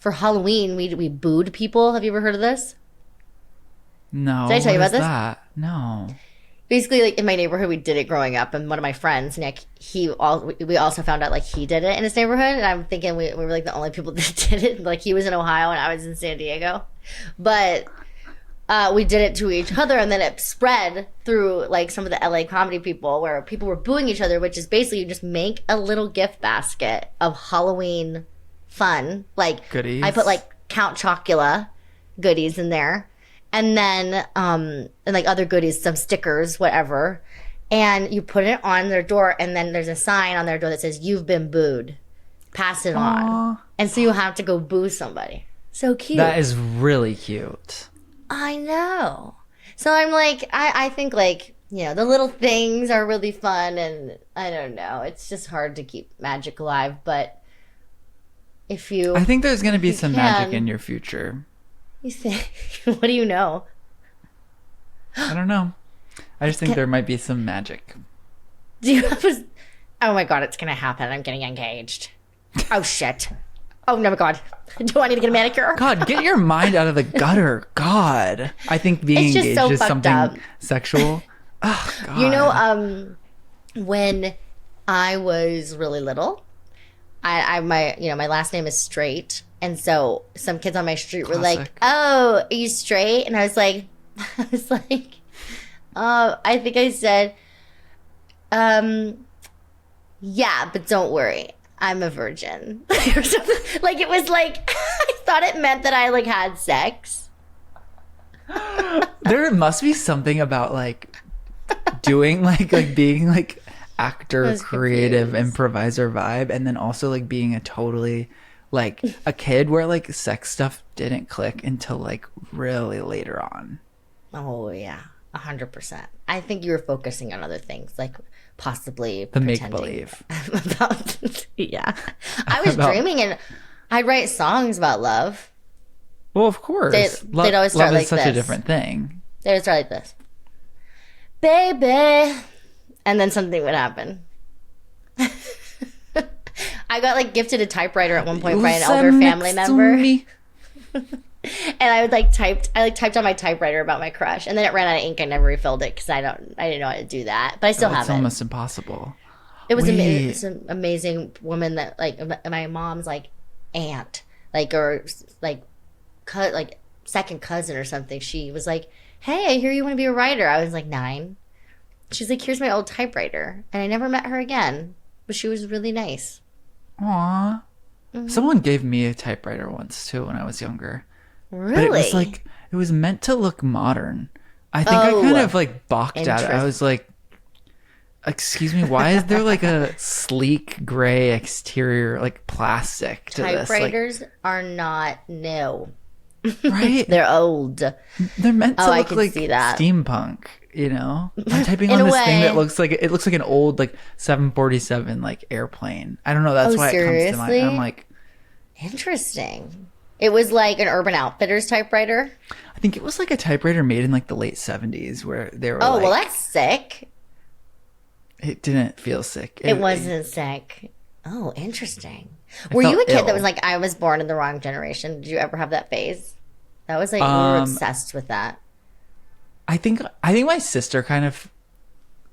Halloween, we booed people. Have you ever heard of this? No. Did I tell you about this? That? No. Basically, like in my neighborhood, we did it growing up, and one of my friends, Nick, we also found out like he did it in his neighborhood, and I'm thinking we were like the only people that did it. Like he was in Ohio and I was in San Diego, but we did it to each other, and then it spread through like some of the LA comedy people, where people were booing each other, which is basically you just make a little gift basket of Halloween fun, like goodies. I put like Count Chocula goodies in there. And then, and like other goodies, some stickers, whatever. And you put it on their door, and then there's a sign on their door that says, "You've been booed. Pass it on." And so you have to go boo somebody. So cute. That is really cute. I know. So I'm like, I think like, you know, the little things are really fun, and I don't know. It's just hard to keep magic alive, but if you... I think there's going to be some magic in your future. You think? What do you know? I don't know. I just think there might be some magic. Do you have a... Oh my God, it's going to happen. I'm getting engaged. Oh shit. Oh no, my God. Do I need to get a manicure? God, get your mind out of the gutter. God. I think being engaged is something sexual. Oh, God. You know, when I was really little, my last name is Straight. And so some kids on my street were like, "Oh, are you straight?" And I was like, I think I said, yeah, but don't worry, I'm a virgin. Or something. Like, it was like, I thought it meant that I like had sex. There must be something about like doing like being like actor, creative, improviser vibe, and then also like being a totally like a kid where like sex stuff didn't click until like really later on. Oh yeah, 100%. I think you were focusing on other things, like possibly the make believe. Yeah, I was dreaming, and I'd write songs about love. Well, of course, they'd always start love like is such this. A different thing. They would start like this, baby, and then something would happen. I got like gifted a typewriter at one point by an elder family member. And I would typed on my typewriter about my crush, and then it ran out of ink. I never refilled it because I didn't know how to do that, but I still have it. It's almost impossible. It was it's an amazing woman that like my mom's like aunt, like, or like second cousin or something. She was like, "Hey, I hear you want to be a writer." I was like 9. She's like, "Here's my old typewriter," and I never met her again, but she was really nice. Aww. Mm-hmm. Someone gave me a typewriter once too when I was younger. Really? But it was like, it was meant to look modern. I think I kind of like balked at it. I was like, excuse me, why is there like a sleek gray exterior, like plastic to Typewriters are not new. Right? They're old. They're meant to look like steampunk, you know? I'm typing on this thing that looks like an old like 747 like airplane. I don't know, that's why seriously? It comes to mind. I'm like, interesting. It was like an Urban Outfitters typewriter. I think it was like a typewriter made in like the late 70s where they were well, that's sick. It didn't feel sick. It wasn't sick. Oh, interesting. Were you a kid that was like, I was born in the wrong generation? Did you ever have that phase? That was like, we were obsessed with that. I think my sister kind of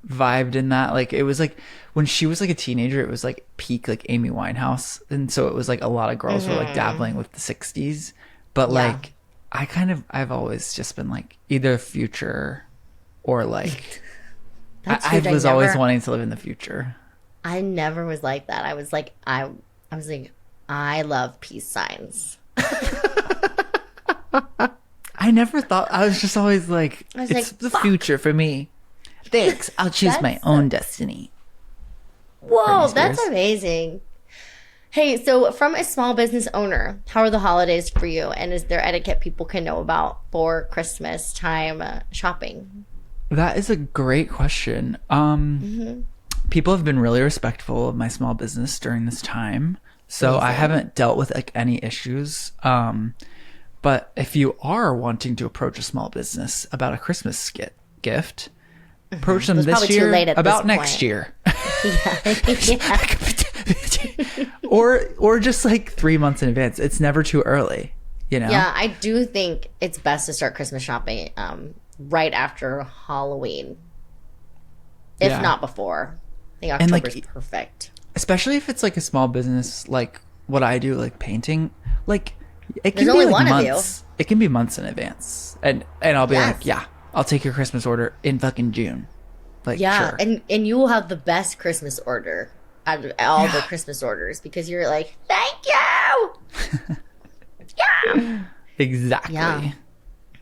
vibed in that. Like, it was like when she was like a teenager, it was like peak like Amy Winehouse, and so it was like a lot of girls were like dabbling with the 60s. But like, I've always just been like either future or like I was always wanting to live in the future. I never was like that. I was like, I love peace signs. I never thought, I was just always like, it's the future for me. Thanks. I'll choose my own destiny. Whoa, that's amazing. Hey, so from a small business owner, how are the holidays for you? And is there etiquette people can know about for Christmas time shopping? That is a great question. People have been really respectful of my small business during this time. So I haven't dealt with like any issues. But if you are wanting to approach a small business about a Christmas gift, approach them this year, about next year. Or just like 3 months in advance. It's never too early, you know? Yeah, I do think it's best to start Christmas shopping right after Halloween. If not before. I think October's perfect. Especially if it's like a small business like what I do, like painting. Like, it can There's be only like one months. It can be months in advance. And I'll be like, yeah, I'll take your Christmas order in fucking June. Like, sure. And you will have the best Christmas order out of all the Christmas orders because you're like, thank you. Yeah. Exactly. Yeah.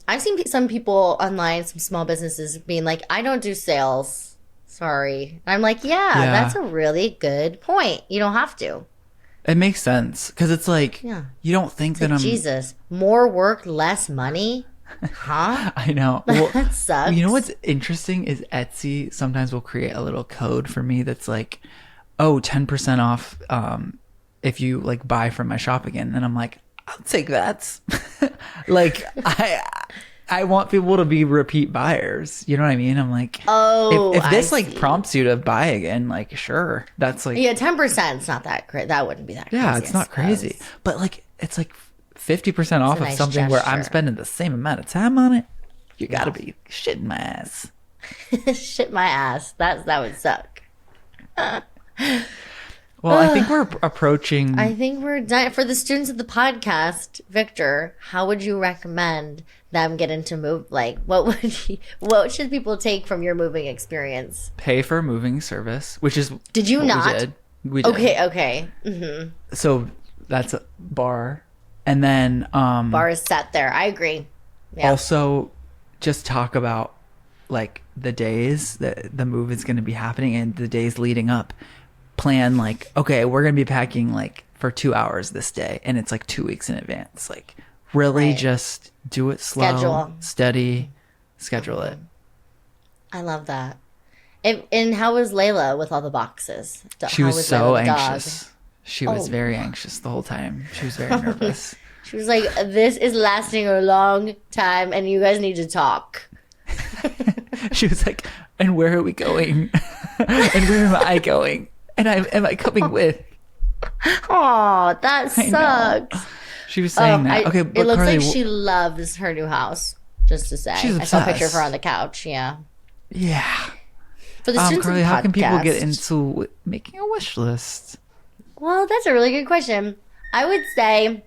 I've seen some people online, some small businesses being like, I don't do sales. Sorry. I'm like, yeah, that's a really good point. You don't have to. It makes sense because it's like, you don't think that I'm... Jesus, more work, less money? Huh? I know. Well, that sucks. You know what's interesting is Etsy sometimes will create a little code for me that's like, oh, 10% off if you like buy from my shop again. And I'm like, I'll take that. Like I want people to be repeat buyers. You know what I mean? I'm like, oh, if this like prompts you to buy again, like sure, that's like 10%. It's not that crazy. That wouldn't be that crazy. Yeah, it's not crazy, but like it's like 50% off of something gesture. Where I'm spending the same amount of time on it. You gotta be shitting my ass. Shit my ass. That would suck. Well, I think we're approaching. I think we're done. For the students of the podcast, Victor, how would you recommend them get into move? Like, what should people take from your moving experience? Pay for a moving service, which is did you not? We did. Okay. Mm-hmm. So that's a bar, and then bar is set there. I agree. Yeah. Also, just talk about like the days that the move is going to be happening and the days leading up. Plan like, okay, we're gonna be packing like for 2 hours this day, and it's like 2 weeks in advance. Like really just do it slow, steady, schedule it. I love that. And how was Layla with all the boxes? She was so anxious. She was very anxious the whole time. She was very nervous. She was like, this is lasting a long time and you guys need to talk. She was like, and where are we going? And where am I going? And am I coming with? Oh, that sucks. She was saying that. Okay, but it looks Carly, like she loves her new house. Just to say, I saw a picture of her on the couch. Yeah. Yeah. For the students Carly, of the how podcast, can people get into making a wish list? Well, that's a really good question. I would say,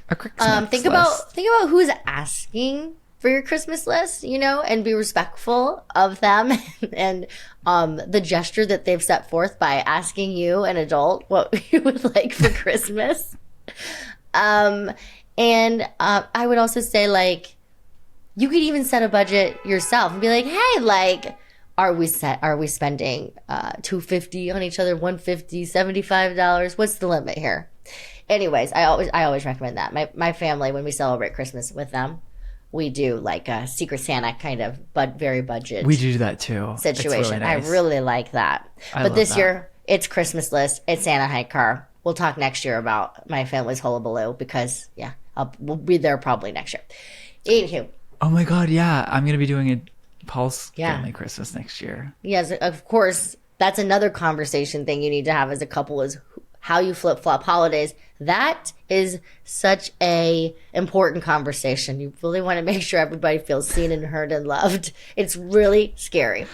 a Christmas think list. about who's asking for your Christmas list, you know, and be respectful of them and the gesture that they've set forth by asking you, an adult, what you would like for Christmas. And I would also say, like, you could even set a budget yourself and be like, hey, like, are we spending $250 on each other, $150, $75? What's the limit here? Anyways, I always recommend that. My family, when we celebrate Christmas with them, we do like a Secret Santa kind of, but very budget. We do that too. Situation. It's really nice. I really like that. But this year, it's Christmas list. It's Santa high car. We'll talk next year about my family's hullabaloo because we'll be there probably next year. Anywho. Oh my God, yeah. I'm gonna be doing a Paul's family Christmas next year. Yes, of course. That's another conversation thing you need to have as a couple is how you flip flop holidays. That is such a important conversation. You really want to make sure everybody feels seen and heard and loved. It's really scary.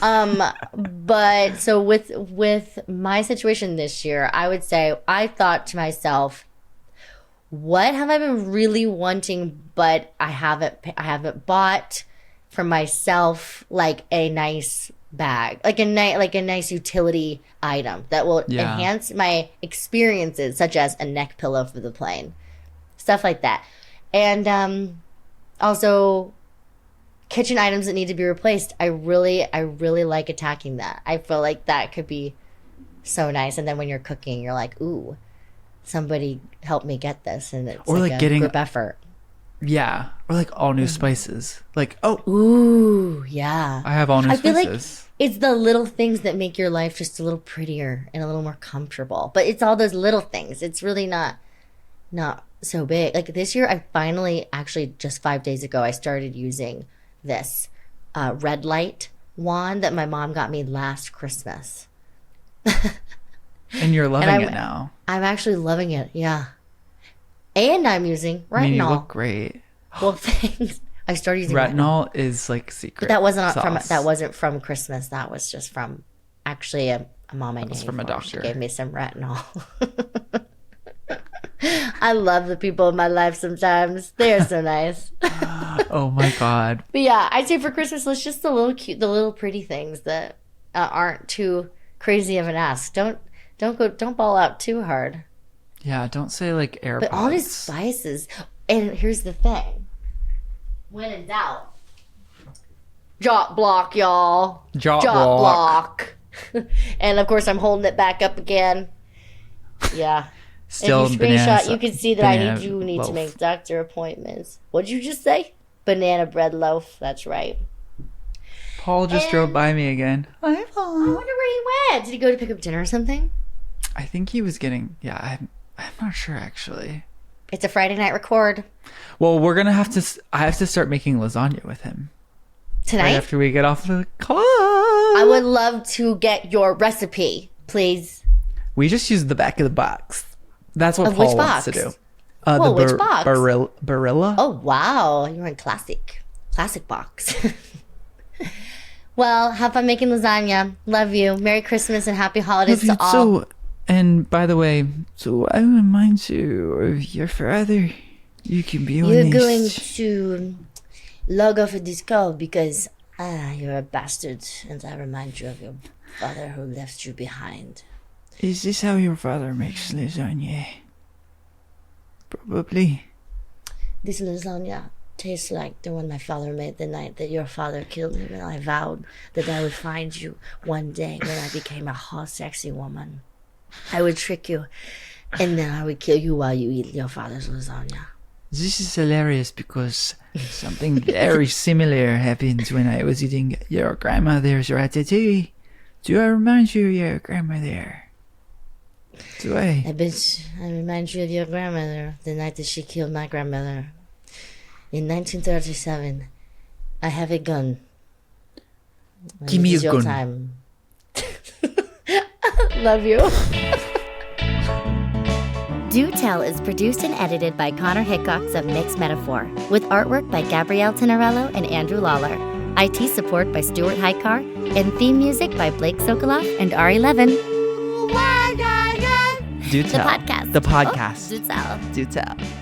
But so with my situation this year, I would say I thought to myself, what have I been really wanting, but I haven't bought for myself, like a nice bag, like a nice utility item that will enhance my experiences, such as a neck pillow for the plane, stuff like that. And also kitchen items that need to be replaced. I really like attacking that. I feel like that could be so nice. And then when you're cooking, you're like, ooh, somebody help me get this, and it's like a getting group effort. Yeah, or like all new spices. Like, ooh, yeah. I have all new spices. I feel like it's the little things that make your life just a little prettier and a little more comfortable. But it's all those little things. It's really not so big. Like this year, I finally, actually just 5 days ago, I started using this red light wand that my mom got me last Christmas. And you're loving it now. I'm actually loving it, yeah. And I'm using retinol. I mean, you look great. Well, thanks. I started using retinol. Is like secret. But that wasn't from Christmas. That was just from actually a mom I knew. From a doctor. She gave me some retinol. I love the people in my life sometimes. They are so nice. Oh my God. But yeah, I'd say for Christmas, it's just the little pretty things that aren't too crazy of an ask. Don't ball out too hard. Yeah, don't say like AirPods. But all these spices. And here's the thing. When in doubt, Jot block, y'all. Jot block. And of course, I'm holding it back up again. Yeah. Still, if you screenshot, you can see that I need to make doctor appointments. What'd you just say? banana bread loaf. That's right. Paul just drove by me again. Hi, Paul. I wonder where he went. Did he go to pick up dinner or something? I think he was getting. Yeah, I'm not sure actually. It's a Friday night record. Well, we're gonna have to. I have to start making lasagna with him tonight right after we get off the call. I would love to get your recipe, please. We just use the back of the box. That's what Paul wants to do. Which box? Barilla. Oh wow, you're in classic box. Well, have fun making lasagna. Love you. Merry Christmas and happy holidays to all. So, and by the way, so I remind you of your father. You can be honest. You're going to log off of this call because you're a bastard, and I remind you of your father who left you behind. Is this how your father makes lasagna? Probably. This lasagna tastes like the one my father made the night that your father killed him, and I vowed that I would find you one day when I became a hot, sexy woman. I would trick you, and then I would kill you while you eat your father's lasagna. This is hilarious because something very similar happened when I was eating your grandmother's ratatouille. Do I remind you of your grandmother? Do I? I remind you of your grandmother, the night that she killed my grandmother. In 1937, I have a gun. Give me a gun. Time. Love you. Do Tell is produced and edited by Connor Hickox of Mixed Metaphor, with artwork by Gabrielle Tenorello and Andrew Lawler. IT support by Stuart Hykar, and theme music by Blake Sokoloff and Ari Levin. Do Tell. The podcast. The podcast. Oh, Do Tell. Do Tell.